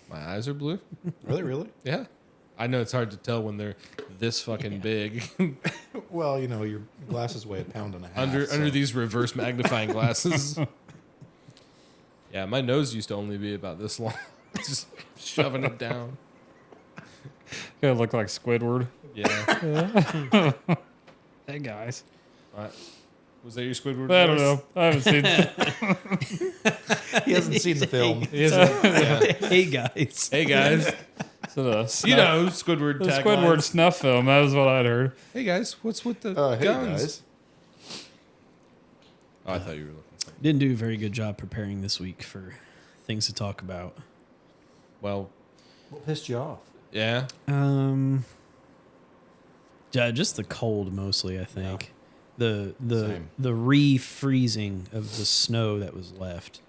My eyes are blue.
Are they really?
Yeah. I know it's hard to tell when they're this fucking big
Well, you know, your glasses weigh 1.5 pounds.
under
so-
these reverse magnifying glasses. Yeah, my nose used to only be about this long. Just shoving it down.
Gotta look like Squidward.
Yeah.
Hey guys.
Right. Was that your Squidward?
I don't
voice?
know. I haven't seen.
He hasn't seen the film.
He isn't- yeah.
Hey guys.
Hey guys,
So the
you
snuff-
know Squidward.
the
taglines.
Squidward snuff film. That was what I'd heard.
Hey guys, what's with the
Hey
guns?
guys.
Oh, I thought you were looking. Something.
Didn't do a very good job preparing this week for things to talk about.
Well,
What pissed you off?
yeah.
Yeah, just the cold mostly, I think. The
Same.
refreezing of the snow that was left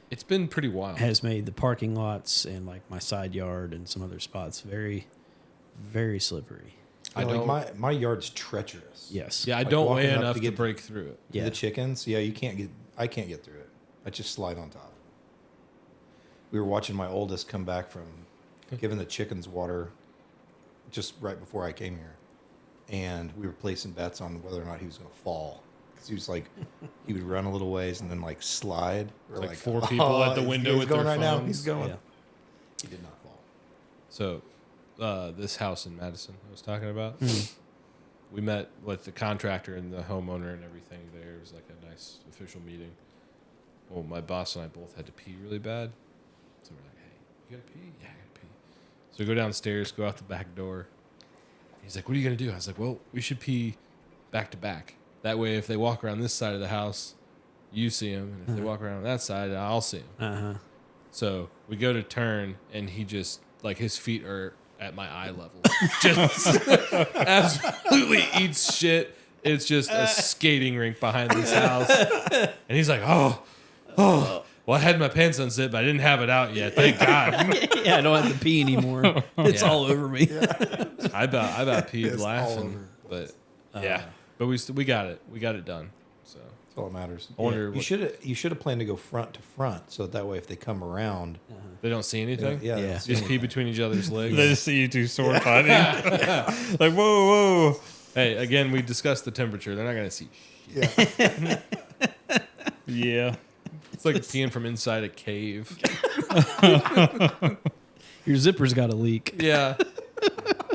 It's been pretty wild.
has made the parking lots and like my side yard and some other spots very, very slippery.
I
Like,
don't.
my yard's treacherous.
Yes.
Yeah, I
like
don't
walking
weigh
up
enough
to
to
get-
break through it.
Yeah.
The chickens, yeah, you can't get. I can't get through it. I just slide on top. We were watching my oldest come back from giving the chickens water just right before I came here, and we were placing bets on whether or not he was going to fall because he was like, he would run a little ways and then like slide. We're
Like 4 people at the window
he's
with
going
their
right now.
phones.
He's going.
Yeah.
He did not fall.
So, this house in Madison I was talking about, we met with the contractor and the homeowner and everything there. It was like a nice official meeting. Well, my boss and I both had to pee really bad. So we're like, hey, you gotta pee? Yeah, I gotta pee. So we go downstairs, go out the back door. He's like, what are you gonna do? I was like, well, we should pee back to back. That way, if they walk around this side of the house, you see them. And if they walk around on that side, I'll see them.
Uh-huh.
So we go to turn, and he just, like, his feet are at my eye level. Just absolutely eats shit. It's just a skating rink behind this house. And he's like, oh. Well, I had my pants unzipped, but I didn't have it out yet. Thank God.
Yeah, I don't have to pee anymore. It's
Yeah.
all over me.
I about peed
It's all
laughing.
over.
But, yeah. But we got it. We got it done. So
That's all that matters.
I wonder
You
what-
should have planned to go front to front, so that way if they come around,
they don't see anything?
yeah, they don't
Yeah.
see
Just pee
anything.
between each other's legs.
They just see you two sword fighting. Like whoa, whoa.
Hey, again, we discussed the temperature. They're not going to see.
Yeah.
Yeah.
It's like peeing from inside a cave.
Your zipper's got a leak.
Yeah.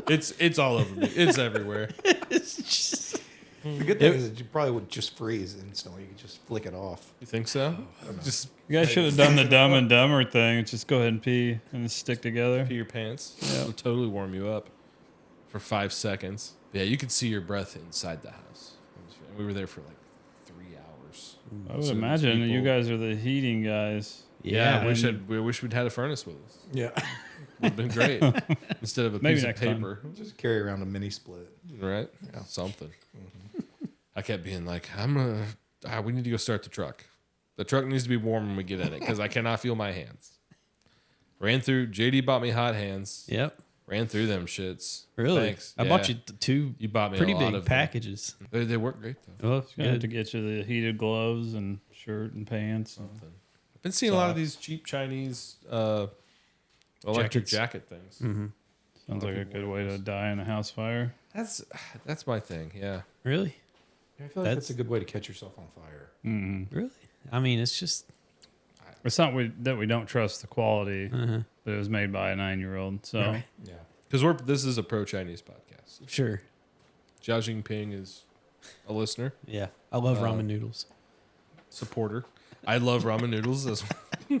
It's all over me. It's everywhere.
The good thing is that you probably would just freeze instantly. You could just flick it off.
You think so? Just
You guys should have done the Dumb and Dumber thing. Just go ahead and pee and stick together.
pee your pants.
Yeah.
It'll totally warm you up for 5 seconds. Yeah, you could see your breath inside the house. We were there for like 3 hours.
I would
So
imagine you
people-
guys are the heating guys.
Yeah,
and
we wish we'd had a furnace with us.
Yeah.
Would have been great. Instead of a
Maybe
piece of
next time.
paper.
Just carry around a mini split.
Right?
Yeah.
Something. I kept being like, we need to go start the truck. The truck needs to be warm when we get in it because I cannot feel my hands. Ran through, JD bought me hot hands.
Yep.
Ran through them shits.
Really?
Thanks.
I bought you two
You bought me
pretty
a lot
big
of
packages.
They work great though.
Oh,
Gonna have
good.
to get you the heated gloves and shirt and pants.
Something. I've been seeing a lot of these cheap Chinese electric
Jackets.
jacket things.
Mm-hmm.
Sounds like a good way to die in a house fire.
That's my thing. Yeah.
Really?
I feel like that's a good way to catch yourself on fire.
Really? I mean, it's just.
It's not that we don't trust the quality,
Uh-huh.
but it was made by a 9-year-old. So
Right.
Yeah.
Because this is a pro Chinese podcast.
Sure.
Xi Jinping is a listener,
Yeah. I love ramen noodles.
supporter. I love ramen noodles as well.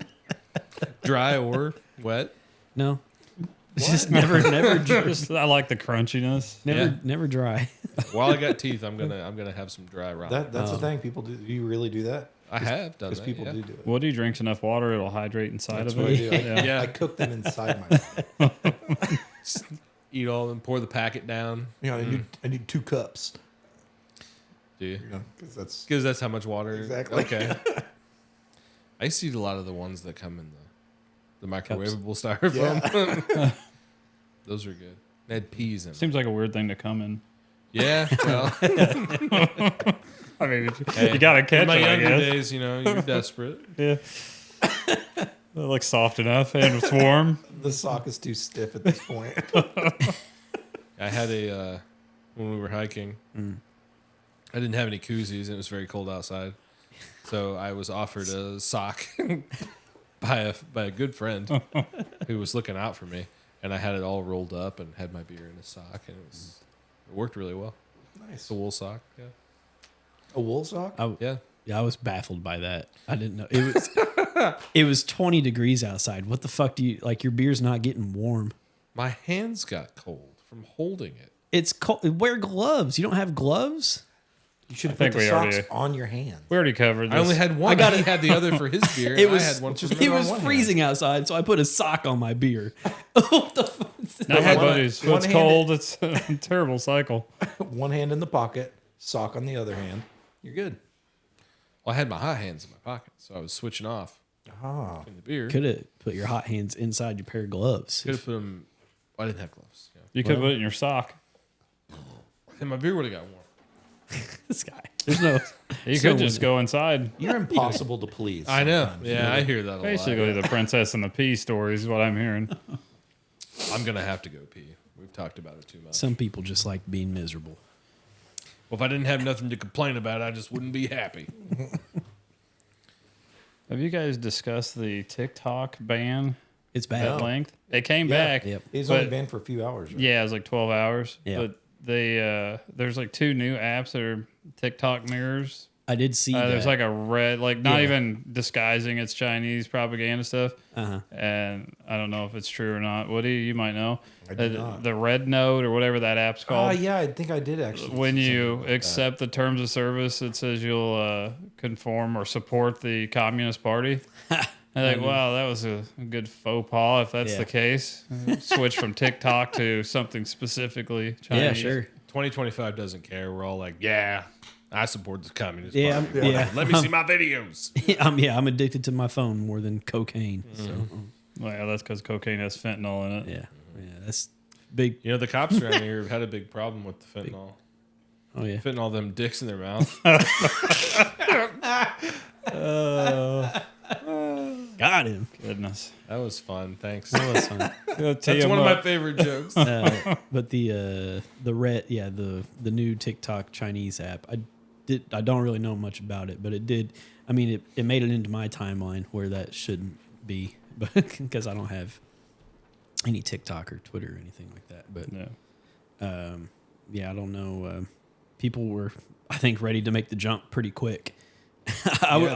Dry or wet.
No. It's just never
just, I like the crunchiness.
never dry.
While I got teeth, I'm gonna have some dry ramen.
That's the thing. People do. Do you really do that?
I have done
Because
that.
people
yeah.
do it.
Well, he drinks enough water, it'll hydrate inside
That's
of
what I
it.
do. I,
Yeah.
I cook them inside my mouth.
Eat all of them, pour the packet down.
You know, I need 2 cups.
Do you?
You know, because
That's how much water.
Exactly.
Okay. I used to eat a lot of the ones that come in the microwavable styrofoam. Those are good. They had peas in them.
Seems like a weird thing to come in.
Yeah. Well,
I mean,
hey,
you gotta
in
catch
my
it, I
younger
guess.
days, you're desperate.
Yeah. It looks soft enough and it's warm.
the sock is too stiff at this point.
I had when we were hiking, I didn't have any koozies and it was very cold outside. So I was offered a sock by a good friend who was looking out for me. And I had it all rolled up and had my beer in a sock. And it worked really well.
Nice.
It's a wool sock. Yeah.
A wool sock?
Yeah.
Yeah, I was baffled by that. I didn't know it was 20 degrees outside. What the fuck do you like? Your beer's not getting warm.
My hands got cold from holding it.
It's cold. Wear gloves. You don't have gloves?
You should have
think
put the
we
socks
already-
on your hands.
We already covered this.
I only had one.
I got
He
it.
had the other for his beer.
It
and
was
I had one for
just-
me.
it was
on one
freezing outside, so I put a sock on my beer. What the fuck?
Now my
One-
buddy's foot's
one-handed-
cold. It's a terrible cycle.
One hand in the pocket, sock on the other hand. You're good.
Well, I had my hot hands in my pocket, so I was switching off
Ah.
in the beer.
Could have put your hot hands inside your pair of gloves.
Could have put them. I didn't have gloves. Yeah.
You could put it in your sock.
And my beer would have got warm.
This guy. There's no.
You
So
could just go inside.
You're impossible to please.
I know.
sometimes.
Yeah, I hear that a lot.
Basically, the Princess and the Pea story is what I'm hearing.
I'm gonna have to go pee. We've talked about it too much.
Some people just like being miserable.
Well, if I didn't have nothing to complain about, I just wouldn't be happy.
Have you guys discussed the TikTok ban
It's
at
bad.
length? It came
Yeah.
back.
Yep.
He's
But-
only banned for a few hours. Right?
Yeah, it was like 12 hours.
Yeah.
But they there's like 2 new apps that are TikTok mirrors.
I did see that.
There's like a red, like not
Yeah.
even disguising it's Chinese propaganda stuff.
Uh-huh.
And I don't know if it's true or not. Woody, you might know.
I do not.
The red note or whatever that app's
Oh,
called.
yeah, I think I did actually.
When
see
you
something like that.
accept the terms of service, it says you'll conform or support the Communist Party. I think, wow, that was a good faux pas if that's
Yeah.
the case. Switch from TikTok to something specifically Chinese.
Yeah, sure.
2025 doesn't care. We're all like, yeah, I support the communist
Yeah,
party.
yeah.
Let me see my videos.
I'm addicted to my phone more than cocaine. So
Well, yeah, that's because cocaine has fentanyl in it.
yeah, that's big.
You know, the cops around here have had a big problem with the fentanyl.
Oh yeah.
Fitting all them dicks in their mouth.
Got him.
Goodness.
That was fun. Thanks.
That was fun.
That's one of my favorite jokes.
But the new TikTok Chinese app, I don't really know much about it, but it did. I mean, it made it into my timeline where that shouldn't be, but because I don't have any TikTok or Twitter or anything like that. But
Yeah.
yeah, I don't know. People were I think, ready to make the jump pretty quick.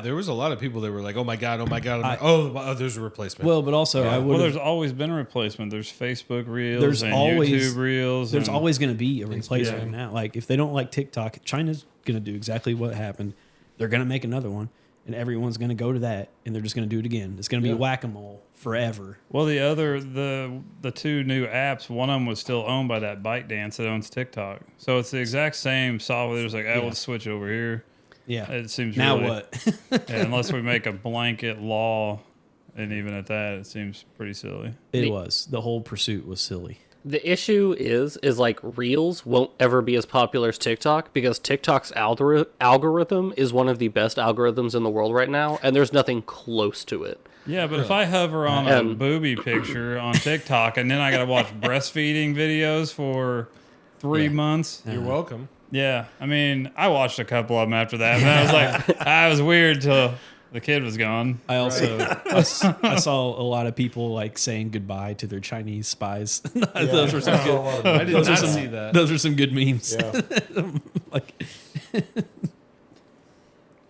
There was a lot of people that were like, "Oh my god, oh my god, oh, there's a replacement."
Well, but also I would.
Well, there's always been a replacement. There's Facebook Reels
There's
and
always-
YouTube Reels.
There's
and-
always going to be a replacement now. Like if they don't like TikTok, China's going to do exactly what happened. They're going to make another one, and everyone's going to go to that, and they're just going to do it again. It's going to be whack-a-mole forever.
Well, the two new apps, one of them was still owned by that ByteDance that owns TikTok. So it's the exact same software. It's like, we'll switch over here.
Yeah.
It seems
Now
really,
what?
unless we make a blanket law, and even at that, it seems pretty silly.
It was. The whole pursuit was silly.
The issue is like Reels won't ever be as popular as TikTok because TikTok's algorithm is one of the best algorithms in the world right now, and there's nothing close to it.
Yeah, but if I hover on a booby picture on TikTok and then I got to watch breastfeeding videos for 3 months,
You're welcome.
yeah, I mean, I watched a couple of them after that, and I was like, I was weird till the kid was gone.
I also I saw a lot of people like saying goodbye to their Chinese spies. Those were some good.
I did not see that.
Those are some good memes.
Yeah.
Like,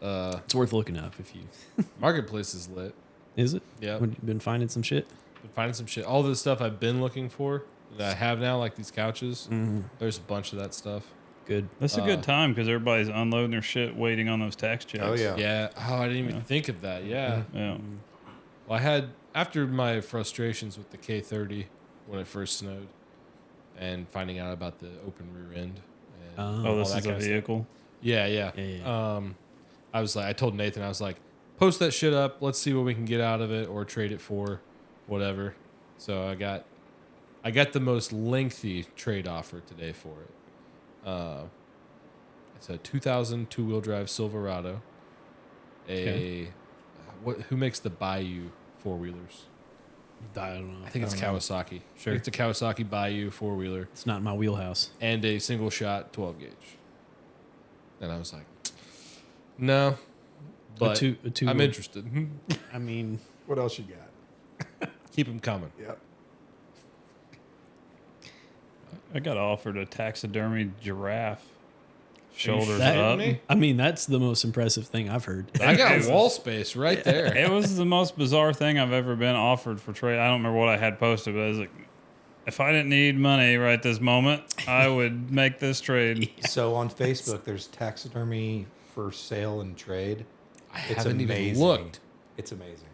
it's worth looking up if you.
Marketplace is lit.
Is it?
Yeah.
When you've been finding some shit.
Been finding some shit. All the stuff I've been looking for that I have now, like these couches. There's a bunch of that stuff.
Good.
That's a good time because everybody's unloading their shit, waiting on those tax checks.
Oh yeah.
Yeah. Oh, I didn't even think of that. Yeah.
Yeah.
Well, I had after my frustrations with the K30 when it first snowed, and finding out about the open rear end. And
Oh,
all
this
that
is a
kind of stuff.
vehicle.
Yeah, yeah.
Yeah.
I was like, I told Nathan, I was like, post that shit up. Let's see what we can get out of it, or trade it for, whatever. So I got the most lengthy trade offer today for it. It's a 2000 two-wheel drive Silverado. Who makes the Bayou four-wheelers?
I don't know.
I think it's Kawasaki. Sure, it's a Kawasaki Bayou four-wheeler
It's not in my wheelhouse.
and a single-shot 12 gauge. And I was like, no, but I'm interested.
I mean,
What else you got?
Keep them coming.
Yep.
I got offered a taxidermy giraffe, shoulders
that-
up.
me?
I mean, that's the most impressive thing I've heard.
I got wall space right there.
It was the most bizarre thing I've ever been offered for trade. I don't remember what I had posted, but I was like, if I didn't need money right this moment, I would make this trade.
So on Facebook, there's taxidermy for sale and trade.
I
It's
haven't
amazing.
even looked.
It's amazing.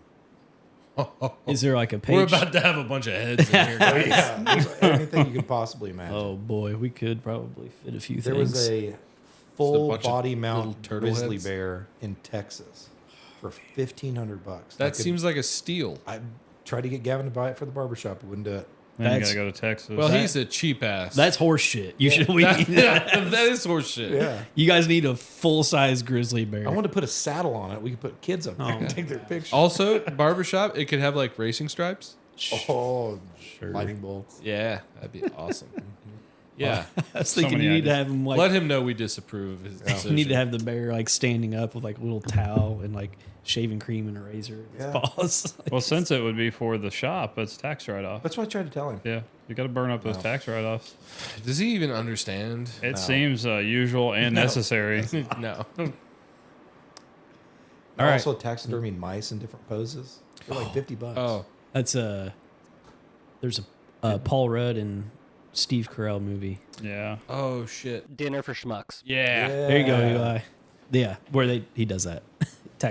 Is there like a page?
We're about to have a bunch of heads in here. guys.
Yeah, there's anything you could possibly imagine.
Oh boy, we could probably fit a few
There
things.
was a
bunch
full
of
body
little
mount
turtle
grizzly
heads.
bear in Texas for $1,500.
That seems like a steal.
I tried to get Gavin to buy it for the barbershop. He wouldn't do it.
Then you
That's-
gotta go to Texas.
Well, he's a cheap ass.
That's horse shit. You should.
that is horse shit.
Yeah.
You guys need a full size grizzly bear.
I wanted to put a saddle on it. We could put kids up there and take their pictures.
Also, barbershop, it could have like racing stripes.
Oh, lightning bolts.
Yeah, that'd be awesome. Yeah.
I was thinking
many
you need to
ideas.
have him like.
Let him know we disapprove of his decision.
you need to have the bear like standing up with like a little towel and like shaving cream and a razor in his
Yeah.
paws.
well, since it would be for the shop, it's tax write off.
That's what I tried to tell him.
Yeah, you got to burn up those tax write offs.
Does he even understand?
It seems usual and necessary.
No.
All
right.
Also, taxidermy mice in different poses. They're like $50.
Oh,
That's there's a Paul Rudd and Steve Carell movie.
Yeah.
oh shit.
Dinner for schmucks.
Yeah.
There you go, Eli. Yeah, where he does that.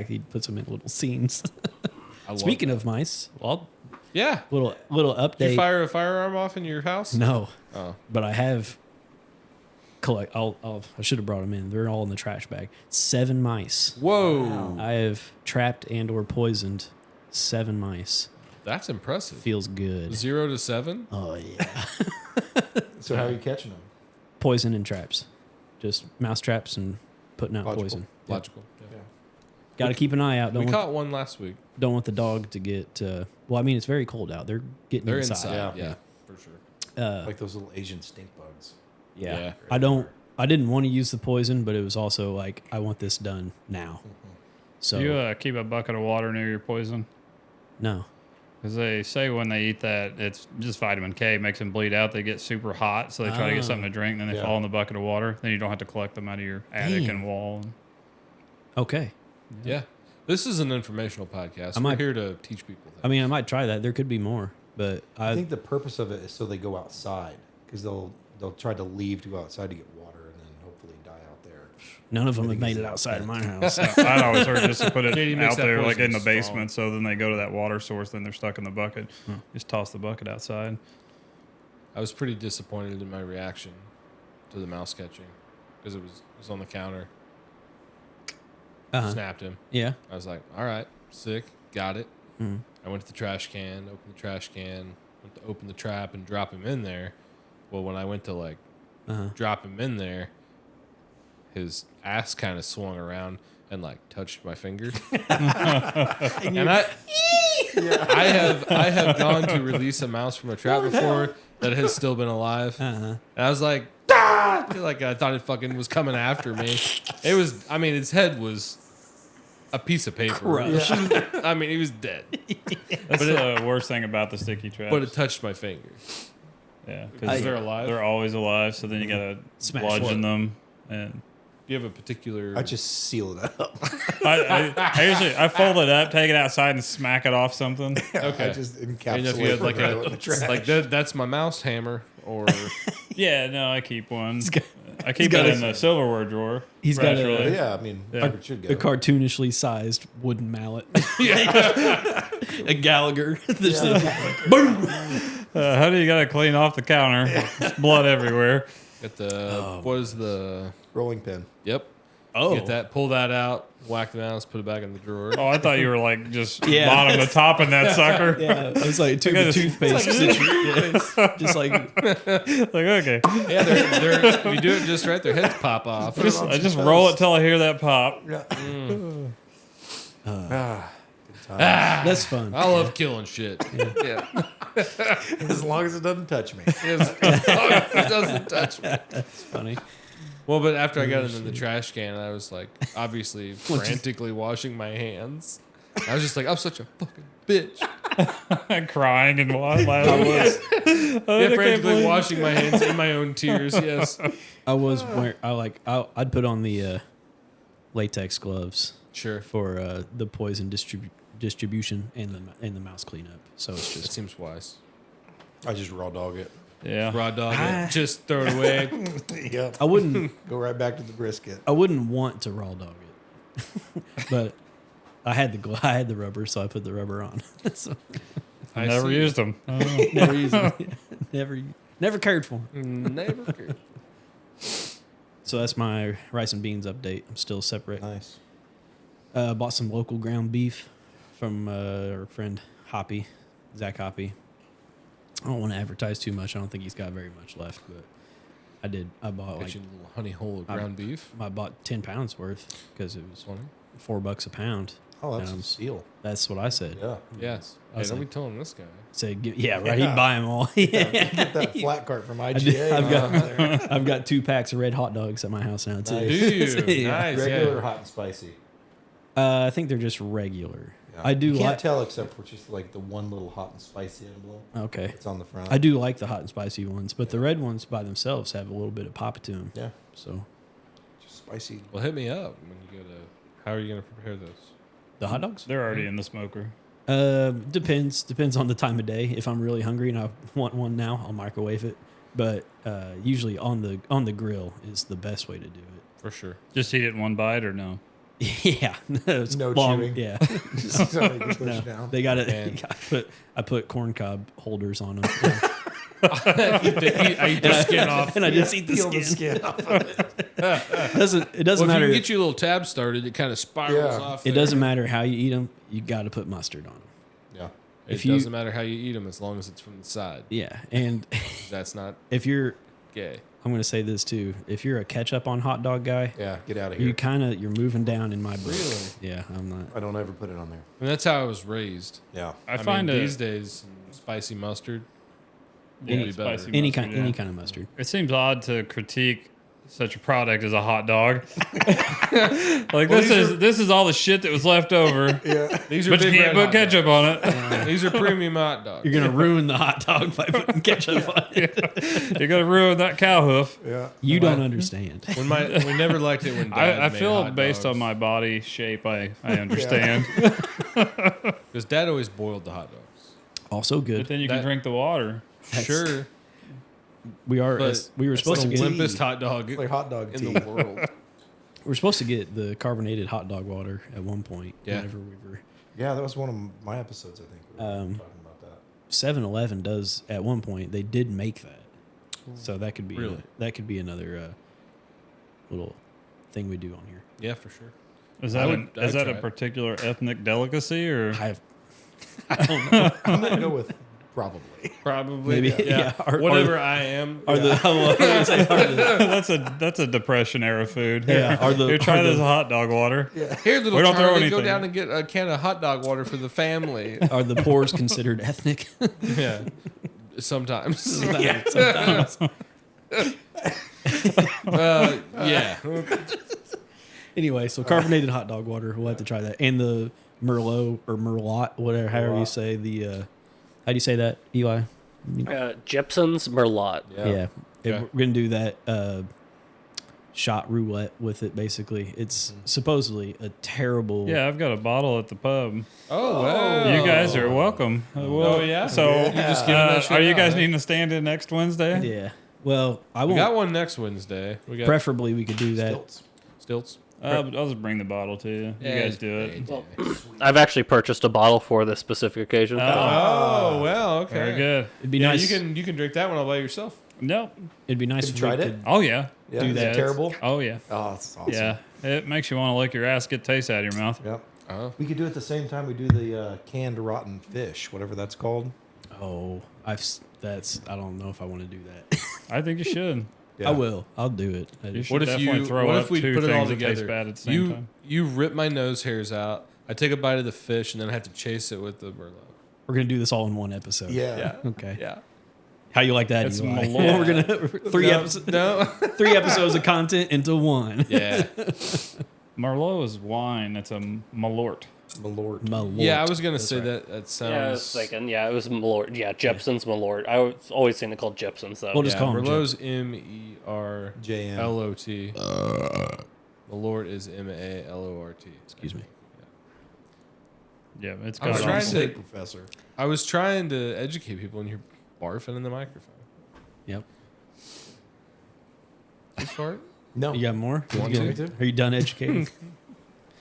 He puts them in little scenes.
I love
Speaking
that.
of mice, well,
Yeah.
little
Did you
update.
fire a firearm off in your house?
No,
Oh.
but I have collect. I should have brought them in. They're all in the trash bag. 7 mice.
Whoa.
I have trapped and or poisoned 7 mice.
That's impressive.
Feels good.
0 to 7?
Oh yeah.
So how are you catching them?
Poison and traps. Just mouse traps and putting out
Logical.
poison.
Logical. Yeah.
Got to keep an eye out.
We
Don't want,
caught one last week.
don't want the dog to get. Well, I mean, it's very cold out. They're getting
They're
inside.
inside.
Yeah.
Yeah, for sure.
Like those little Asian stink bugs.
Yeah.
Yeah.
I don't. I didn't want to use the poison, but it was also like I want this done now. So
You keep a bucket of water near your poison.
no.
Because they say when they eat that, it's just vitamin K makes them bleed out. They get super hot, so they try to get something to drink, and then they fall in the bucket of water. Then you don't have to collect them out of your attic
Damn.
and wall.
Okay.
Yeah. This is an informational podcast. We're here to teach people things.
I mean, I might try that. There could be more, but
I think the purpose of it is so they go outside because they'll try to leave to go outside to get water and then hopefully die out there.
none of them have made it outside of my house.
I'd always heard just to put it
JD makes
out
that
there, like in the
poison
basement, so then they go to that water source, then they're stuck in the bucket. Just toss the bucket outside.
I was pretty disappointed in my reaction to the mouse catching because it was on the counter. Snapped him.
Yeah.
I was like, all right, sick, got it. I went to the trash can, opened the trash can, went to open the trap and drop him in there. Well, when I went to like drop him in there, his ass kind of swung around and like touched my finger. And I have gone to release a mouse from a trap before that has still been alive. And I was like, ah! Like I thought it fucking was coming after me. It was, I mean, his head was a piece of paper.
Crushed.
I mean, he was dead.
That's the worst thing about the sticky traps.
But it touched my finger.
Yeah,
Because they're alive.
they're always alive, so then you gotta
Smash
bludgeon
one.
them. And
Do you have a particular?
I just seal it up.
I usually I fold it up, take it outside, and smack it off something.
Okay.
I just
And
encapsulate
if you had like
it in the trash.
like that's my mouse hammer, or
Yeah, no, I keep one.
got-
I keep
got
it
a-
in the silverware drawer.
He's got a-
naturally.
Yeah, I mean,
Yeah.
it should go.
A cartoonishly sized wooden mallet. A Gallagher. There's boom.
How do you gotta clean off the counter? There's blood everywhere.
get the what is the?
Rolling pin.
Yep.
Oh.
Get that. Pull that out. Whack the mouse. Put it back in the drawer.
Oh, I thought you were like just
Yeah.
bottom to top in that sucker.
Yeah, it was like a tube of toothpaste. Yeah. Just like
Like, okay.
Yeah, they're if you do it just right, their heads pop off.
I just roll it till I hear that pop.
that's fun.
I love killing shit. Yeah.
As long as it doesn't touch me.
As long as it doesn't touch me.
That's funny.
Well, but after I got it in the trash can, I was like, obviously, frantically washing my hands. I was just like, I'm such a fucking bitch.
Crying and laughing.
Yeah, frantically washing my hands in my own tears. Yes.
I was wearing. I'd put on the latex gloves
Sure.
for the poison distribution and the mouse cleanup. So it's
That
just
seems wise.
I just raw dog it.
Yeah.
Raw dog it. Just throw it away.
Yep.
I wouldn't
Go right back to the brisket.
want to raw dog it, but I had the rubber, so I put the rubber on. So,
I
Never
see.
used them.
never used it. Never cared for 'em.
Never cared.
So that's my rice and beans update. I'm still separate.
Nice.
Bought some local ground beef from our friend Hoppy, Zach Hoppy. I don't want to advertise too much. I don't think he's got very much left, but I did. I bought
Get you a little honey hole of ground beef.
I bought 10 pounds worth because it was
Funny.
$4 a pound.
Oh, that's
Um,
a steal.
That's what I said.
Yeah.
Yes.
I
Hey,
was
don't
like-
be telling this guy.
Said, yeah, right. He'd buy them all.
Get that flat cart from
did.
IGA.
I've got-
there.
I've got 2 packs of red hot dogs at my house now too.
Nice.
Do you?
Yeah.
Nice.
Regular,
Yeah.
hot, and spicy.
I think they're just regular.
Yeah.
I do
You can't
like.
tell except for just like the one little hot and spicy emblem.
Okay,
It's on the front.
I do like the hot and spicy ones, but the red ones by themselves have a little bit of pop to them.
Yeah.
So
Just spicy.
Well, hit me up when you go to. How are you going to prepare those?
the hot dogs.
They're already in the smoker.
Depends on the time of day. If I'm really hungry and I want one now, I'll microwave it. But usually on the grill is the best way to do it.
For sure.
Just eat it in one bite or no?
Yeah, it's
No
long.
chewing.
Yeah,
Just so they can push
no,
down.
they got it.
Man.
I put corn cob holders on them,
I eat the skin off.
and I just eat the
Peel
skin.
the skin off of it.
It doesn't
Well, if
matter.
you can get you a little tab started, it kind of spirals
Yeah.
off.
It
there.
doesn't matter how you eat them. You got to put mustard on them.
Yeah.
It
if you-
doesn't matter how you eat them as long as it's from the side.
Yeah, and
That's not
if you're,
gay.
I'm going to say this too. If you're a ketchup on hot dog guy,
Yeah. Get out of here.
you're moving down in my book.
Really?
Yeah, I'm not.
I don't ever put it on there.
And that's how I was raised.
Yeah.
I find
mean,
it
these days spicy mustard.
yeah,
Any-
spicy
Any
mustard,
kind,
yeah.
any kind of mustard.
It seems odd to critique such a product as a hot dog. Like this is all the shit that was left over.
Yeah.
These are
But you
big
can't
red
put
hot
ketchup on it.
dogs. These are premium hot dogs.
You're gonna ruin the hot dog by putting ketchup on it.
You're gonna ruin that cow hoof.
Yeah.
You don't understand.
We never liked it when Dad
I
made
feel
hot
based
dogs.
on my body shape, I understand.
Because Dad always boiled the hot dogs.
Also
But
good.
then you can
That-
drink the water.
Sure,
We are.
but
We were
it's
supposed to
the
get.
limpest hot dog
Like hot dog
in
tea.
the world.
We were supposed to get the carbonated hot dog water at one point.
Yeah.
Whenever we were.
Yeah, that was one of my episodes, I think. We were talking about that.
7-Eleven does at one point. They did make that, so that could be
Really?
that could be another little thing we do on here.
Yeah, for sure.
Is
I
that
would-
is
I'd
that a
try it.
particular ethnic delicacy or?
I don't know.
I'm going to go with probably.
Probably.
Maybe, yeah.
Whatever I am.
Are the
That's a depression era food.
Yeah, are the-
Here, try
are
this
the-
hot dog water.
Here, little
We don't throw
Charlie, go
anything.
down and get a can of hot dog water for the family.
are the pores considered ethnic?
Yeah. Sometimes.
Sometimes.
Yeah.
Anyway, so carbonated hot dog water. We'll have to try that, and the Merlot or Merlot, whatever, however you
Merlot.
say the. How do you say that, Eli?
Jepson's Merlot.
Yeah,
Okay.
we're gonna do that shot roulette with it. Basically, it's supposedly a terrible.
Yeah, I've got a bottle at the pub.
Oh, wow.
You guys are welcome.
Oh, yeah?
So,
You just giving that shit
are you
out,
guys
huh?
needing to stand in next Wednesday?
Yeah. Well, I
We
won't.
got one next Wednesday. We got
Preferably, we could do that.
Stilts.
stilts.
I'll just bring the bottle to you. You guys do it.
Well, I've actually purchased a bottle for this specific occasion.
Oh, well, okay.
Very good.
It'd be
Yeah,
nice.
you can drink that one all by yourself.
Nope.
It'd be nice
Have
if
you
we
tried it?
could-
Oh yeah.
Yeah,
Do
is
that.
it terrible?
Oh yeah.
Oh, that's awesome.
Yeah. It makes you want to lick your ass, get taste out of your mouth.
Yep.
Oh.
We could do it the same time we do the canned rotten fish, whatever that's called.
Oh, that's. I don't know if I want to do that.
I think you should.
Yeah.
I will. I'll do it.
You should
What if
definitely
you?
throw
What
up
if we
two
put it all
things that taste
together?
bad at the same time.
You rip my nose hairs out. I take a bite of the fish, and then I have to chase it with the Merlot.
We're gonna do this all in one episode.
Yeah.
Okay.
Yeah.
How you like that?
It's
Eli?
Malort.
We're gonna three
No,
episodes.
No.
3 episodes of content into one.
Yeah.
Merlot is wine. It's a Malort.
Malort.
Malort.
Yeah, I was gonna
That's
say
right.
that sounds.
Yeah, I was thinking. Yeah, it was Malort. Yeah, Jepson's Malort. I was always seen it called Jepson's though.
We'll just call him
Merlot's MERLOT.
JM.
Malort is MALORT.
Excuse me.
Yeah, it's
I was
got
trying
all-
to-
Professor.
I was trying to educate people, and you're barfing in the microphone.
Yep.
You fart?
No.
You got more?
You want
You
me
good?
to?
Are you done educating?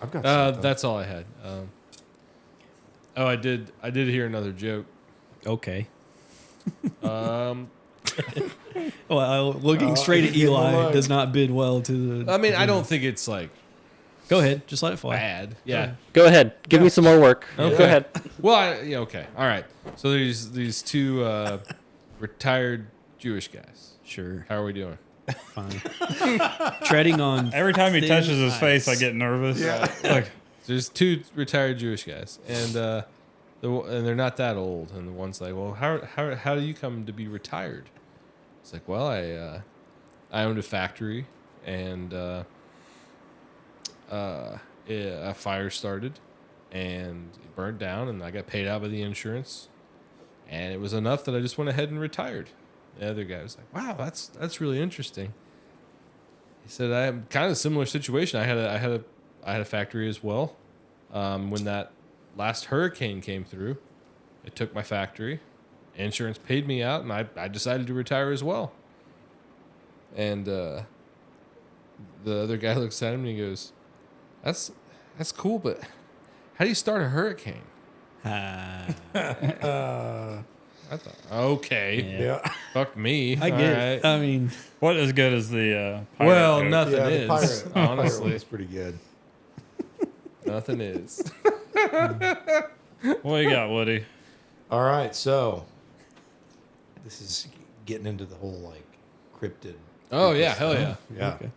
I've got something.
That's all I had. I did hear another joke.
Okay.
Um,
Well, looking straight at
he's getting
Eli
the look.
does not bid well to the.
I mean, I don't think it's like
Go ahead. Just let it fly.
bad. Yeah.
Go ahead. Give me some more work.
Okay.
Go ahead.
Well, yeah. Okay. All right. So there's these two retired Jewish guys.
Sure.
How are we doing?
Fine. Treading on.
Every time he
thin
touches his
ice.
face, I get nervous.
Yeah.
Like,
There's two retired Jewish guys, and they're not that old. And the one's like, "Well, how do you come to be retired?" It's like, "Well, I owned a factory, and a fire started, and it burned down, and I got paid out by the insurance, and it was enough that I just went ahead and retired." The other guy was like, "Wow, that's really interesting." He said, "I am kind of a similar situation. I had a factory as well. When that last hurricane came through, it took my factory. Insurance paid me out, and I decided to retire as well." And the other guy looks at him and he goes, "That's cool, but how do you start a hurricane?" I thought, okay,
Yeah.
fuck me.
I get
All
it.
right.
I mean,
what as good as the pirate
Well,
joke?
nothing
Yeah, the
is
pirate. The pirate
honestly
one was pretty good.
nothing is.
What you got, Woody?
All right, so this is getting into the whole like cryptid.
Oh yeah, hell yeah.
Yeah.
okay.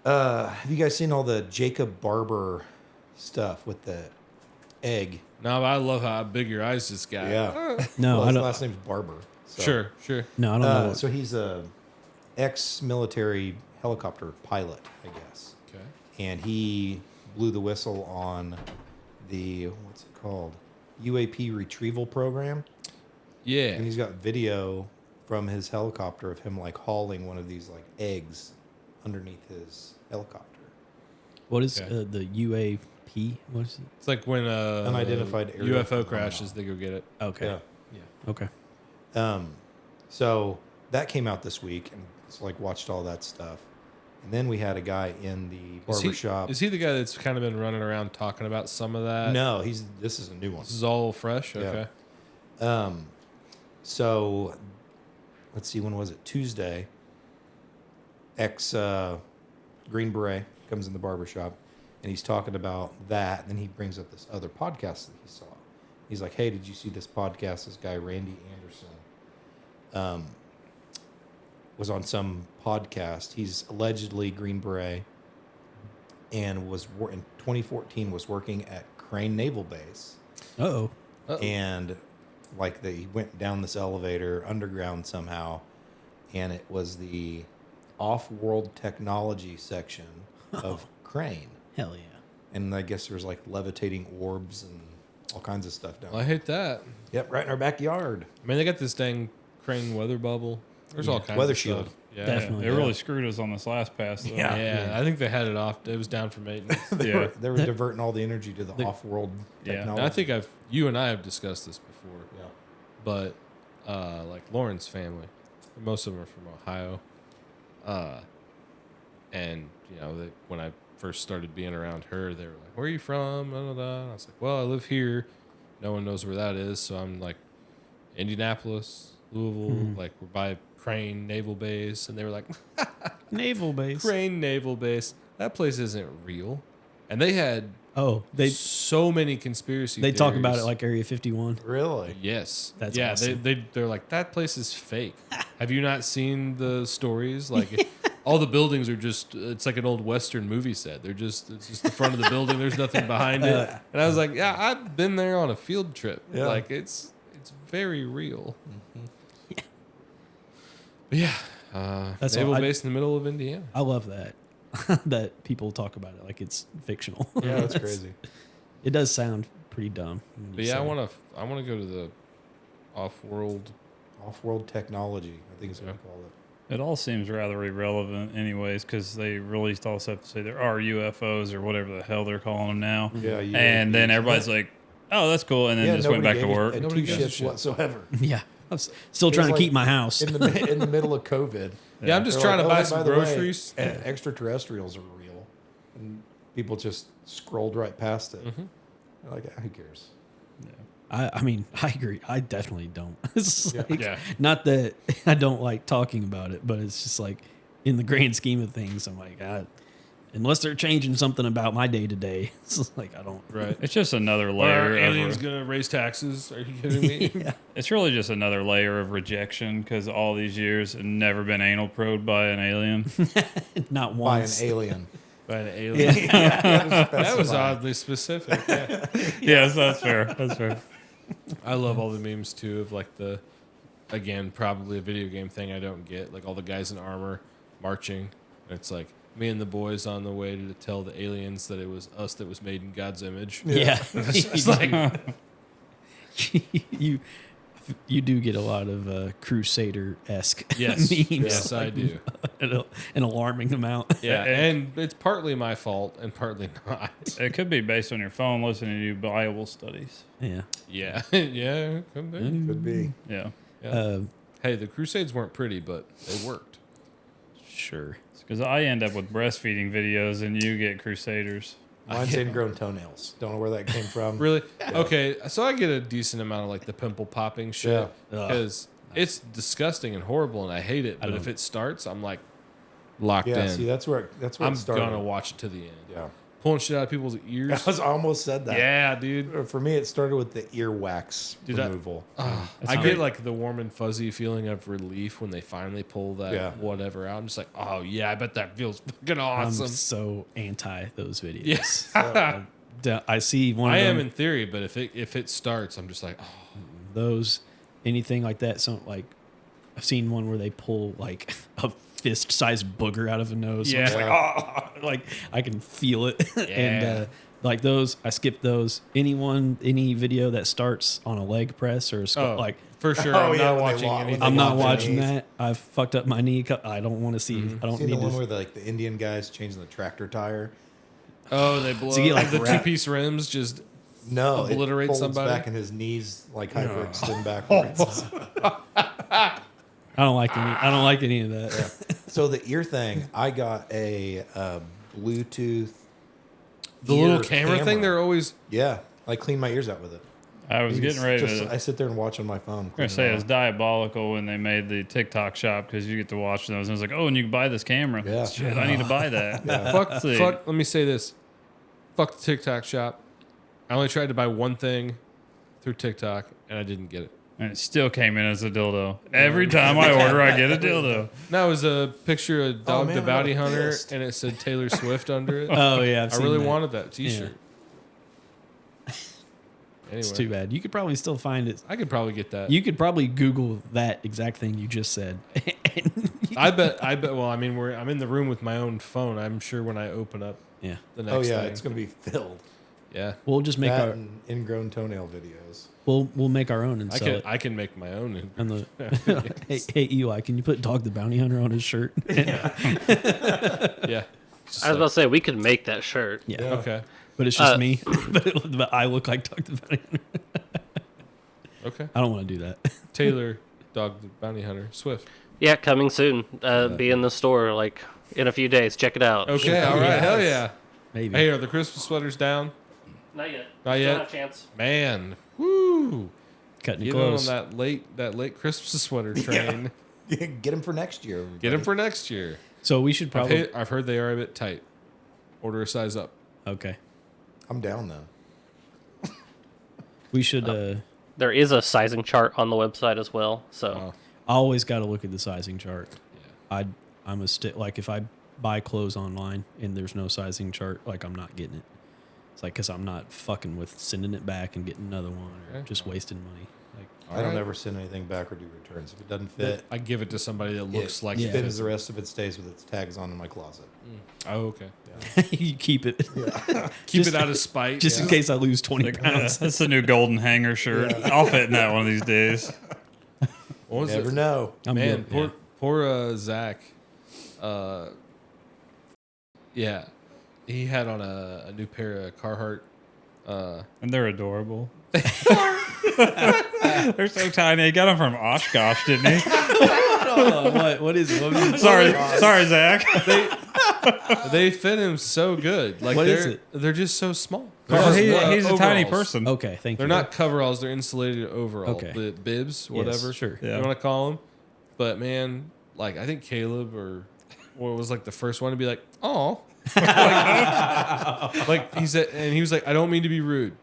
Have you guys seen all the Jacob Barber stuff with the egg?
No, but I love how big your eyes just got.
Yeah.
No,
Well,
I
his
don't.
last name's Barber. So,
Sure.
No, I don't know.
So he's a ex-military helicopter pilot, I guess.
Okay.
And he blew the whistle on the, what's it called? UAP retrieval program.
Yeah.
And he's got video from his helicopter of him like hauling one of these like eggs underneath his helicopter.
What is
Okay.
the UAP? What is it?
It's like when
Unidentified aerial
UFO
phenomenon.
crashes, they go get it.
Okay.
Yeah.
Okay.
So that came out this week, and so like watched all that stuff. And then we had a guy in the barber shop.
Is he the guy that's kind of been running around talking about some of that?
No, this is a new one.
This is all fresh?
Yeah.
Okay.
So let's see, when was it? Tuesday. Green Beret comes in the barber shop, and he's talking about that. And then he brings up this other podcast that he saw. He's like, "Hey, did you see this podcast? This guy Randy Anderson was on some podcast. He's allegedly Green Beret, and was in 2014 was working at Crane Naval Base,
Uh-oh.
and like they went down this elevator underground somehow, and it was the off-world technology section of Crane,
Hell yeah.
and I guess there was like levitating orbs and all kinds of stuff down
Well, I
there.
hate that.
Yep, right in our backyard.
I mean, they got this dang Crane weather bubble. There's all kinds
Weather
of
shield.
stuff. Yeah.
Definitely.
They really screwed us on this last pass. Though.
Yeah.
Yeah, I think they had it off. It was down for maintenance.
They were diverting all the energy to the off-world
Yeah.
technology.
And I think you and I have discussed this before,
Yeah.
but like Lauren's family, most of them are from Ohio, and you know, when I first started being around her, they were like, "Where are you from?" Blah, blah, blah. And I was like, "Well, I live here. No one knows where that is, so I'm like, Indianapolis, Louisville, like we're by Crane Naval Base," and they were like,
Naval base.
"Crane Naval Base, that place isn't real," and they had
Oh, they
so many conspiracy.
they talk about it
theories.
like Area 51.
Really?
Yes.
That's
yeah.
awesome.
They're like, that place is fake. Have you not seen the stories? Like all the buildings are just, it's like an old Western movie set. It's just the front of the building. There's nothing behind it. And I was like, yeah, I've been there on a field trip.
Yeah.
Like it's very real. But yeah.
That's
Naval
all-
base in the middle of Indiana.
I love that. That people talk about it like it's fictional.
Yeah, that's crazy.
It does sound pretty dumb. when
But
you
yeah,
say
I
it.
want to go to the off-world.
Off-world technology, I think is what
Yeah.
we call it.
It all seems rather irrelevant, anyways, because they released all stuff to say there are UFOs or whatever the hell they're calling them now.
Yeah,
And then everybody's like, "Oh, that's cool," and then just went back to work.
Nobody
Two
gives a
shits
shit.
whatsoever.
Yeah. I'm still
It
trying
was
to keep
like
my house.
in the middle of COVID.
Yeah, I'm just
They're
trying
like,
to buy
"Oh,
some
by the way,
groceries.
extraterrestrials are real, and people just scrolled right past it.
Mm-hmm.
They're like, who cares?
I mean, I agree. I definitely don't. It's
Yeah.
like,
Yeah.
not that I don't like talking about it, but it's just like in the grand scheme of things, I'm like, unless they're changing something about my day to day, it's just like I don't.
Right.
It's just another
Are
layer.
aliens
Of,
gonna raise taxes? Are you kidding me?
Yeah.
it's really just another layer of rejection because all these years and never been anal probed by an alien.
Not
By an
once.
alien.
By an alien.
That
That was oddly specific. Yeah.
Yes, that's fair. That's fair.
I love all the memes too of like again, probably a video game thing I don't get, like all the guys in armor marching. And it's like me and the boys on the way to tell the aliens that it was us that was made in God's image.
Yeah.
It's like
you do get a lot of Crusader-esque
yes,
memes.
yes, I
like,
do.
An alarming amount.
Yeah, and it's partly my fault and partly not.
It could be based on your phone listening to Bible studies.
Yeah.
Yeah, yeah, could be.
Could be.
Yeah.
Yeah. Hey, the Crusades weren't pretty, but they worked.
Sure.
Because I end up with breastfeeding videos and you get Crusaders.
Mine's ingrown toenails. Don't know where that came from.
Really? Okay, so I get a decent amount of like the pimple popping shit
Yeah.
because it's disgusting and horrible, and I hate it. But if
don't-
it starts, I'm like locked
Yeah,
in.
see, that's where
I'm
it started.
gonna watch it to the end.
Yeah.
Pulling shit out of people's ears.
I almost said that.
Yeah, dude.
For me, it started with the earwax
Dude,
removal.
I get like the warm and fuzzy feeling of relief when they finally pull that
Yeah.
whatever out. I'm just like, oh yeah, I bet that feels fucking
I'm
awesome.
so anti those videos.
Yes.
I see one of
I
them,
am in theory, but if it starts, I'm just like, oh,
those anything like that. So like I've seen one where they pull like a fist-sized booger out of a nose.
Yeah.
So I'm just like, oh, like I can feel it. And like those, I skip those. Any video that starts on a leg press or a like.
For sure,
Oh,
I'm
yeah,
not
when they
watching
walk-
anything.
when
I'm
they
not
walk their
watching
knees.
that. I've fucked up my knee. I don't want to see. I don't
Seen
need
the one
to.
where the Indian guys changing the tractor tire?
Oh, they blow
So you get, like,
the
wrap-
two-piece rims. Just
No,
Obliterate
it folds
somebody?
back and his knees like hyperextend backwards.
I don't like any. I don't like any of that.
So the ear thing, I got a Bluetooth.
the
ear
little camera thing. They're always
Yeah, like clean my ears out with it.
I was getting ready to.
I sit there and watch on my phone.
I was
clean
gonna say
it
it was
out.
diabolical when they made the TikTok shop because you get to watch those. And it was like, oh, and you can buy this camera.
Yeah.
Shit, I need to buy that.
fuck.
See.
Fuck. Let me say this. Fuck the TikTok shop. I only tried to buy one thing through TikTok, and I didn't get it.
And it still came in as a dildo. Every time I order, I get a dildo.
No, it was a picture of Dog
man,
the
I
Bounty
got a
Hunter,
fist.
and it said Taylor Swift under it.
Oh yeah, I've
I
seen
really
that.
wanted that T-shirt. Anyway,
It's too bad. You could probably still find it.
I could probably get that.
You could probably Google that exact thing you just said.
I bet. Well, I mean, I'm in the room with my own phone. I'm sure when I open up
Yeah,
the next
Oh yeah,
thing,
it's gonna be filled.
yeah,
we'll just make
That
our
and ingrown toenail videos.
we'll make our own and
I
sell
can
it.
I can make my own.
And the hey Eli, can you put Dog the Bounty Hunter on his shirt?
Yeah.
I was about to say we could make that shirt.
Yeah.
Okay.
But it's just me. but I look like Dog the Bounty Hunter.
Okay.
I don't want to do that.
Taylor, Dog the Bounty Hunter, Swift.
Yeah, coming soon. Be in the store like in a few days. Check it out.
Okay. All right. Hell yeah.
Maybe.
Hey, are the Christmas sweaters down?
Not yet.
Not yet?
Not a chance.
Man, woo!
Cutting it
Get on
close.
that late Christmas sweater train.
Get them for next year.
Get them for next year.
So we should probably.
I've heard they are a bit tight. Order a size up.
Okay.
I'm down though.
We should.
There is a sizing chart on the website as well. So
I always got to look at the sizing chart.
Yeah.
I'm a like if I buy clothes online and there's no sizing chart, like I'm not getting it. It's like because I'm not fucking with sending it back and getting another one or
Okay.
just wasting money. Like
I don't
right.
ever send anything back or do returns. If it doesn't fit,
I give it to somebody that looks like
it
it
fits.
fits.
The rest of it stays with its tags on in my closet.
Oh, okay.
you keep it
Keep it out of spite.
just in case I lose 20 pounds.
That's the new golden hanger shirt. I'll fit in that one of these days.
What was
Never
it?
know.
I'm
Man,
good,
poor Zach. Yeah, he had on a new pair of Carhartt.
And they're adorable. They're so tiny. He got them from Oshkosh, didn't he?
what is it? What was it?
Sorry, Zach.
They fit him so good. Like
What
they're
is it?
they're just so small.
Well,
They're
he's
just,
a tiny
overalls.
person.
Okay, thank
They're
you.
not coveralls. They're insulated overall.
Okay.
The bibs,
Yes,
whatever.
sure.
You
Yeah.
want to call them. But man, like I think Caleb or was like the first one to be like, oh, like he said, and he was like, I don't mean to be rude.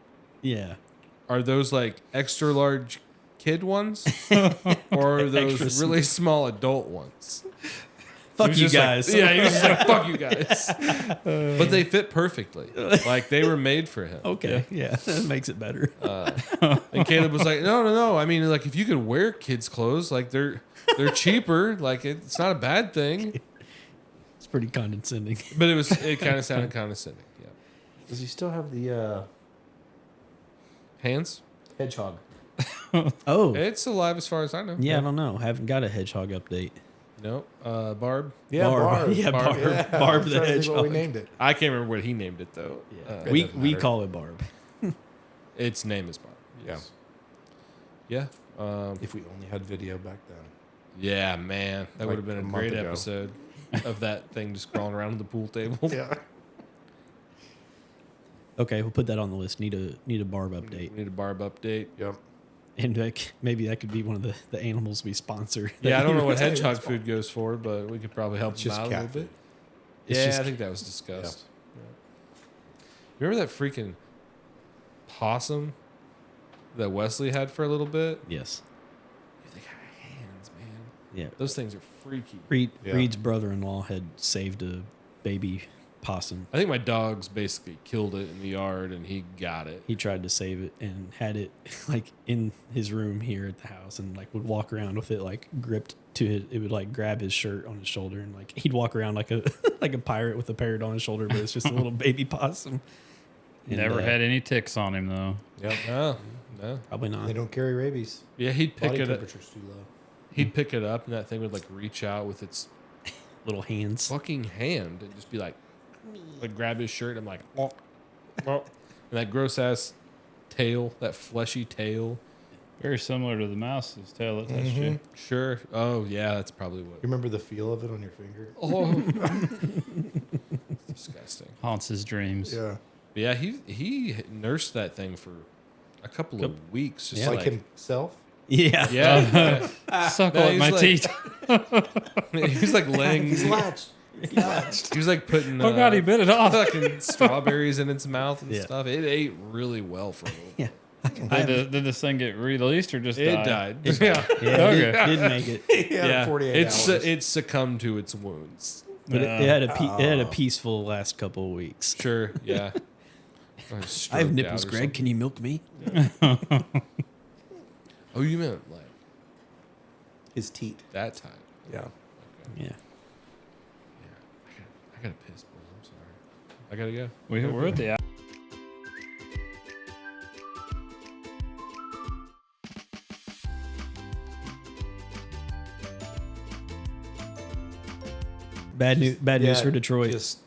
Yeah.
Are those like extra large kid ones, or are those
Extra
really small adult ones? He
Fuck
was
you
just like-
guys.
yeah, he was just like, fuck you guys. But they fit perfectly. Like they were made for him.
Okay. Yeah. That makes it better.
And Caleb was like, no. I mean, like if you could wear kids' clothes, like they're cheaper. Like it's not a bad thing.
It's pretty condescending.
But it kind of sounded condescending. Yeah.
Does he still have the
Hands?
hedgehog?
Oh.
It's alive as far as I know.
Yeah, I don't know. Haven't got a hedgehog update.
No. Barb.
Yeah, Barb.
Yeah, Barb.
Barb.
Yeah,
Barb
I'm
the
trying to think what we
hedgehog.
named it.
I can't remember what he named it though.
It
we
doesn't
we
matter.
call it Barb.
Its name is Barb. Yes. Yeah.
If we only had video back then.
Yeah, man, that
Like
would have been
a
a
month
great
ago.
episode of that thing just crawling around the pool table.
Yeah.
Okay, we'll put that on the list. Need a Barb update.
We need a Barb update.
Yep.
And maybe that could be one of the animals we sponsor.
Yeah, I don't know what hedgehog food goes for, but we could probably help
It's
them
just
out a
cat
little bit.
food.
It's
Yeah,
just
I think that was discussed. Yeah. Remember that freaking possum that Wesley had for a little bit?
Yes.
They got hands, man.
Yeah.
Those things are freaky.
Reed,
Yeah.
Reed's brother-in-law had saved a baby possum.
I think my dog's basically killed it in the yard, and he got it.
He tried to save it and had it like in his room here at the house, and like would walk around with it like gripped to his. It would like grab his shirt on his shoulder, and like he'd walk around like a like a pirate with a parrot on his shoulder, but it's just a little baby possum. And,
Never had any ticks on him though.
Yep.
No.
Probably not.
They don't carry rabies.
Yeah, he'd pick
Body
it up.
temperature's too low.
He'd pick it up, and that thing would like reach out with its
Little hands.
fucking hand and just be like grab his shirt. And I'm like, oh. And that gross ass tail, that fleshy tail.
Very similar to the mouse's tail that touched you.
Sure. Oh yeah, that's probably what.
You remember the feel of it on your finger?
Oh, disgusting.
Haunts his dreams.
Yeah.
But yeah, he nursed that thing for a couple of weeks. Just
Like himself?
Yeah.
Yeah.
Suckle
No,
at
he's
my
like-
teeth.
He was like laying.
He's latched. He latched.
He was like putting.
Oh God, he bit it off.
Fucking strawberries in its mouth and
Yeah.
stuff. It ate really well for a little.
Yeah.
Did this thing get released or just
It
die?
died.
Yeah,
Okay.
did make it.
Yeah. 48 hours.
It succumbed to its wounds.
But it had a peaceful last couple of weeks.
Sure. Yeah.
I have nipples, Greg. Can you milk me?
Oh, you meant like
His teat.
that time?
Yeah.
Yeah.
Yeah. I got to piss, boys. I'm sorry. I gotta go.
We're at the
Bad news
Yeah,
for Detroit.
Just,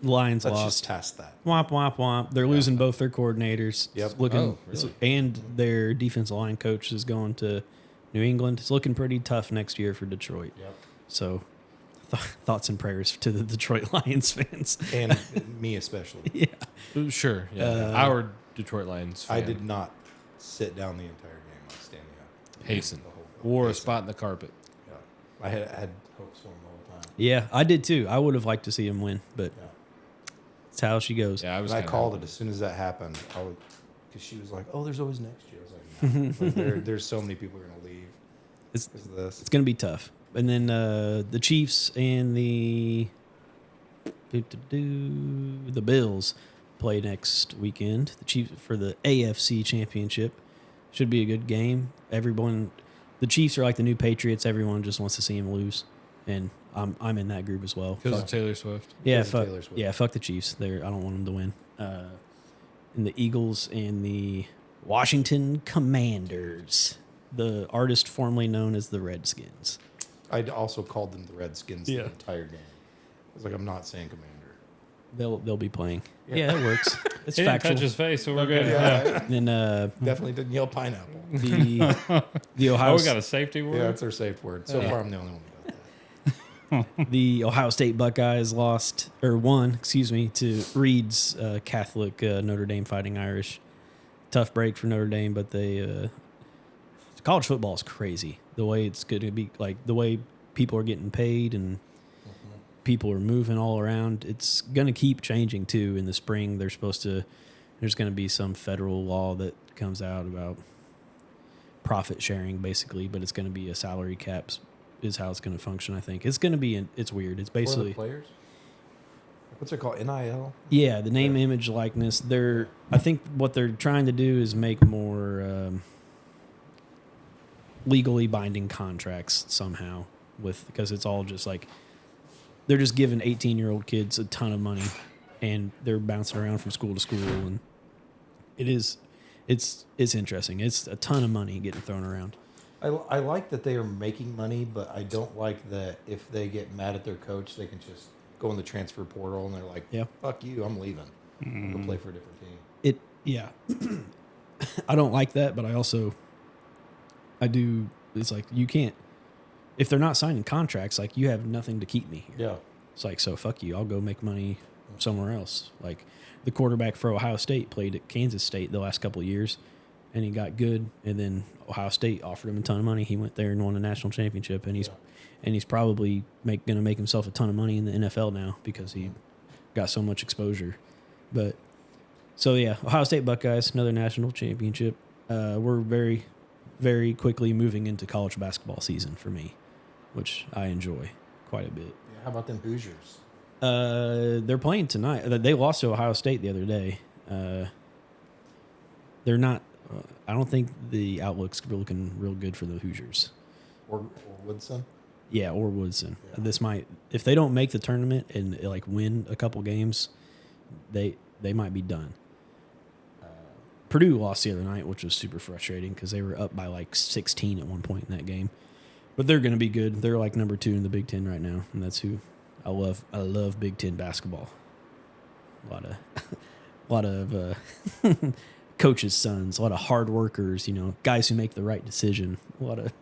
Lions
let's
lost.
just test that.
Womp womp womp. They're losing both their coordinators.
Yep.
It's looking
Oh, really?
and their defensive line coach is going to New England. It's looking pretty tough next year for Detroit.
Yep.
So, thoughts and prayers to the Detroit Lions fans.
And me especially.
Yeah.
Sure. Yeah. Our Detroit Lions.
I
fan
did not sit down the entire game. I was standing up.
Hasten.
The whole-
Wore a
Hasten.
spot in the carpet.
Yeah. I had hopes for him the whole time.
Yeah, I did too. I would have liked to see him win, but
Yeah.
it's how she goes.
Yeah, I was.
And I
kinda
called
hoping.
it as soon as that happened. Because she was like, "Oh, there's always next year." I was like, "No, like, there's so many people are gonna leave."
It's-
Because of this.
It's going to be tough. And then the Chiefs and the Bills play next weekend. The Chiefs for the AFC Championship. Should be a good game. The Chiefs are like the new Patriots. Everyone just wants to see them lose, and I'm in that group as well.
Because of Taylor Swift.
Yeah,
Because of
fuck.
Taylor Swift.
Yeah, fuck the Chiefs. I don't want them to win. And the Eagles and the Washington Commanders, the artist formerly known as the Redskins.
I also called them the Redskins
Yeah.
the entire game. I was like, I'm not saying Commander.
They'll be playing.
Yeah.
Yeah, it works. It's
He didn't
factual.
touch his face, so we're
Okay.
good.
Yeah,
And then
definitely didn't yell pineapple.
the
Oh,
Ohio
we got a safety word.
Yeah, that's their safe word. So far, I'm the only one who got that.
the Ohio State Buckeyes won, to Reed's Catholic Notre Dame Fighting Irish. Tough break for Notre Dame, but college football is crazy. The way it's going to be, like the way people are getting paid and people are moving all around. It's going to keep changing too. In the spring, there's going to be some federal law that comes out about profit sharing, basically, but it's going to be a salary caps is how it's going to function. I think it's going to be. It's weird. It's
What are the
basically
players? What's it called? NIL?
yeah, the name, image, likeness. I think what they're trying to do is make more legally binding contracts somehow because it's all just like they're just giving 18-year-old kids a ton of money and they're bouncing around from school to school, and it's interesting. It's a ton of money getting thrown around.
I like that they are making money, but I don't like that if they get mad at their coach, they can just go in the transfer portal and they're like,
Yeah.
fuck you, I'm leaving.
Mm.
Go play for a different team.
Yeah. I don't like that, but I do. It's like you can't, if they're not signing contracts, like you have nothing to keep me here.
Yeah.
It's like, so fuck you. I'll go make money somewhere else. Like the quarterback for Ohio State played at Kansas State the last couple of years and he got good. And then Ohio State offered him a ton of money. He went there and won a national championship, and he's probably going to make himself a ton of money in the NFL now because he got so much exposure. But so yeah, Ohio State Buckeyes, another national championship. We're very, very quickly moving into college basketball season for me, which I enjoy quite a bit.
Yeah, how about them Hoosiers?
They're playing tonight. They lost to Ohio State the other day. They're not. I don't think the outlook's looking real good for the Hoosiers.
Or Woodson.
Yeah, or Woodson.
Yeah.
This might, if they don't make the tournament and like win a couple games, they might be done. Purdue lost the other night, which was super frustrating because they were up by like 16 at one point in that game. But they're going to be good. They're like number 2 in the Big Ten right now, and that's who I love. I love Big Ten basketball. A lot of coaches' sons, a lot of hard workers. You know, guys who make the right decision. A lot of.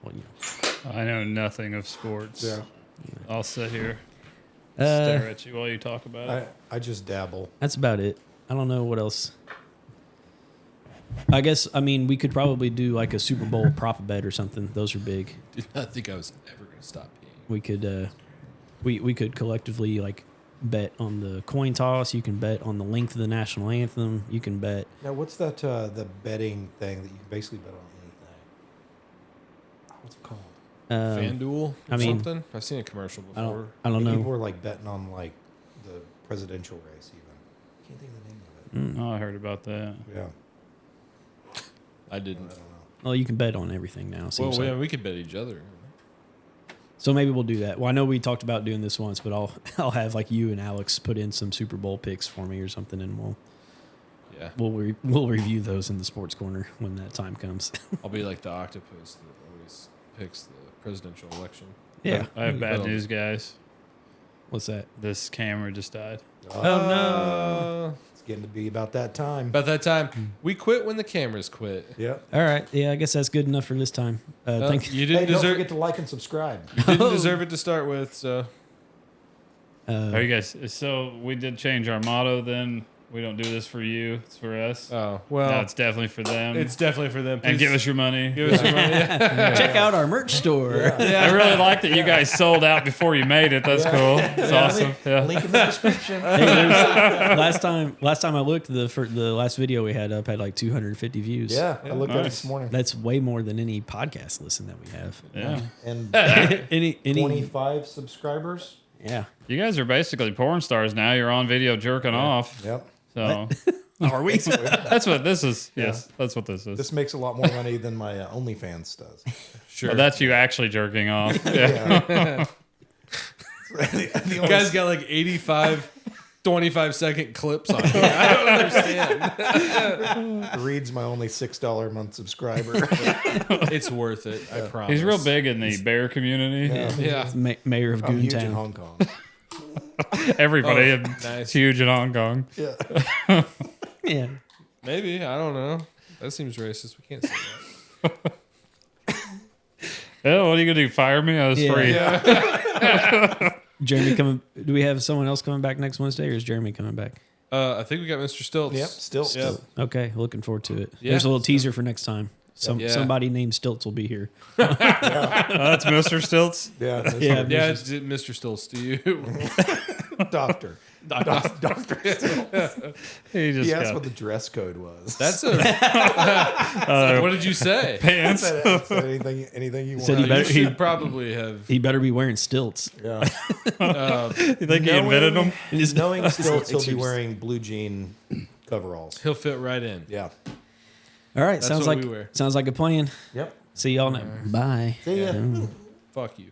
Well, you know.
I know nothing of sports.
Yeah.
I'll sit here, stare at you while you talk about it.
I just dabble.
That's about it. I don't know what else. I guess, I mean, we could probably do like a Super Bowl prop bet or something. Those are big.
Did not think I was ever going to stop peeing.
We could, we could collectively like bet on the coin toss. You can bet on the length of the national anthem. You can bet.
Now, what's that? The betting thing that you can basically bet on anything. What's it called?
FanDuel or
I mean,
something? I've seen a commercial before.
I don't
People
know.
were like betting on like the presidential race. Even can't think of the name of it.
Oh, I heard about that.
Yeah,
I didn't.
I don't know.
Well, you can bet on everything now.
Well,
Seems like.
yeah, we could bet each other.
So maybe we'll do that. Well, I know we talked about doing this once, but I'll have like you and Alex put in some Super Bowl picks for me or something, and
Yeah.
we'll review those in the Sports Corner when that time comes.
I'll be like the octopus that always picks the presidential election.
Yeah.
I have bad
Oh.
news, guys.
What's that?
This camera just died.
Oh, no.
It's getting to be about that time.
About that time, we quit when the cameras quit.
Yeah.
All right. Yeah, I guess that's good enough for this time. Thank
You
Hey,
didn't
don't
deserve.
forget to like and subscribe.
You didn't deserve it to start with. So
Are you guys? So we did change our motto. Then we don't do this for you; it's for us.
oh well.
No, it's definitely for them.
It's definitely for them.
and
Please
give us your money.
give us your money.
Check out our merch store.
I really like that you guys sold out before you made it. That's cool. It's awesome. Yeah.
Link in the description.
Hey, last time I looked, the last video we had up had like 250 views.
Yeah, I looked at it
Nice.
this morning.
That's way more than any podcast listen that we have.
Yeah.
And
any
25 subscribers.
yeah.
You guys are basically porn stars now. You're on video jerking off.
Yep.
So
Are we?
that's what this is. Yes, that's what this is.
This makes a lot more money than my OnlyFans does.
Sure.
Well, that's you actually jerking off. Yeah.
Yeah.
You guys got like 85 25-second clips on it. I don't understand.
Reed's my only $6 a month subscriber.
It's worth it. I promise.
He's real big in the bear community.
Yeah.
Mayor of
I'm huge in
Goontown.
Hong Kong.
Everybody
Oh,
is
nice.
huge in Hong Kong.
Yeah.
Yeah.
Maybe. I don't know. That seems racist. We can't say that.
Oh, what are you gonna do? Fire me? I was
Yeah.
free.
Jeremy coming. Do we have someone else coming back next Wednesday, or is Jeremy coming back?
I think we got Mr. Stilts.
Yep. Still.
Yep.
Okay, looking forward to it.
Yeah.
There's a little teaser for next time.
Yeah.
Somebody named Stilts will be here.
That's Mr. Stilts.
Yeah. That's
Yeah.
what-
Yeah, it's Mr. Stilts to you.
Doctor. Doctor.
He just
He asked
got
what the dress code was.
That's a. What did you say?
pants.
Said anything you want.
Said he
You
better-
should probably have.
He better be wearing stilts.
Yeah.
You think he invented them?
Knowing stilts, he'll be
Excuse-
wearing blue jean coveralls.
He'll fit right in.
Yeah.
All right,
That's
sounds
what
like
we wear.
sounds like a plan.
Yep.
See y'all next. Bye.
See ya.
Fuck you.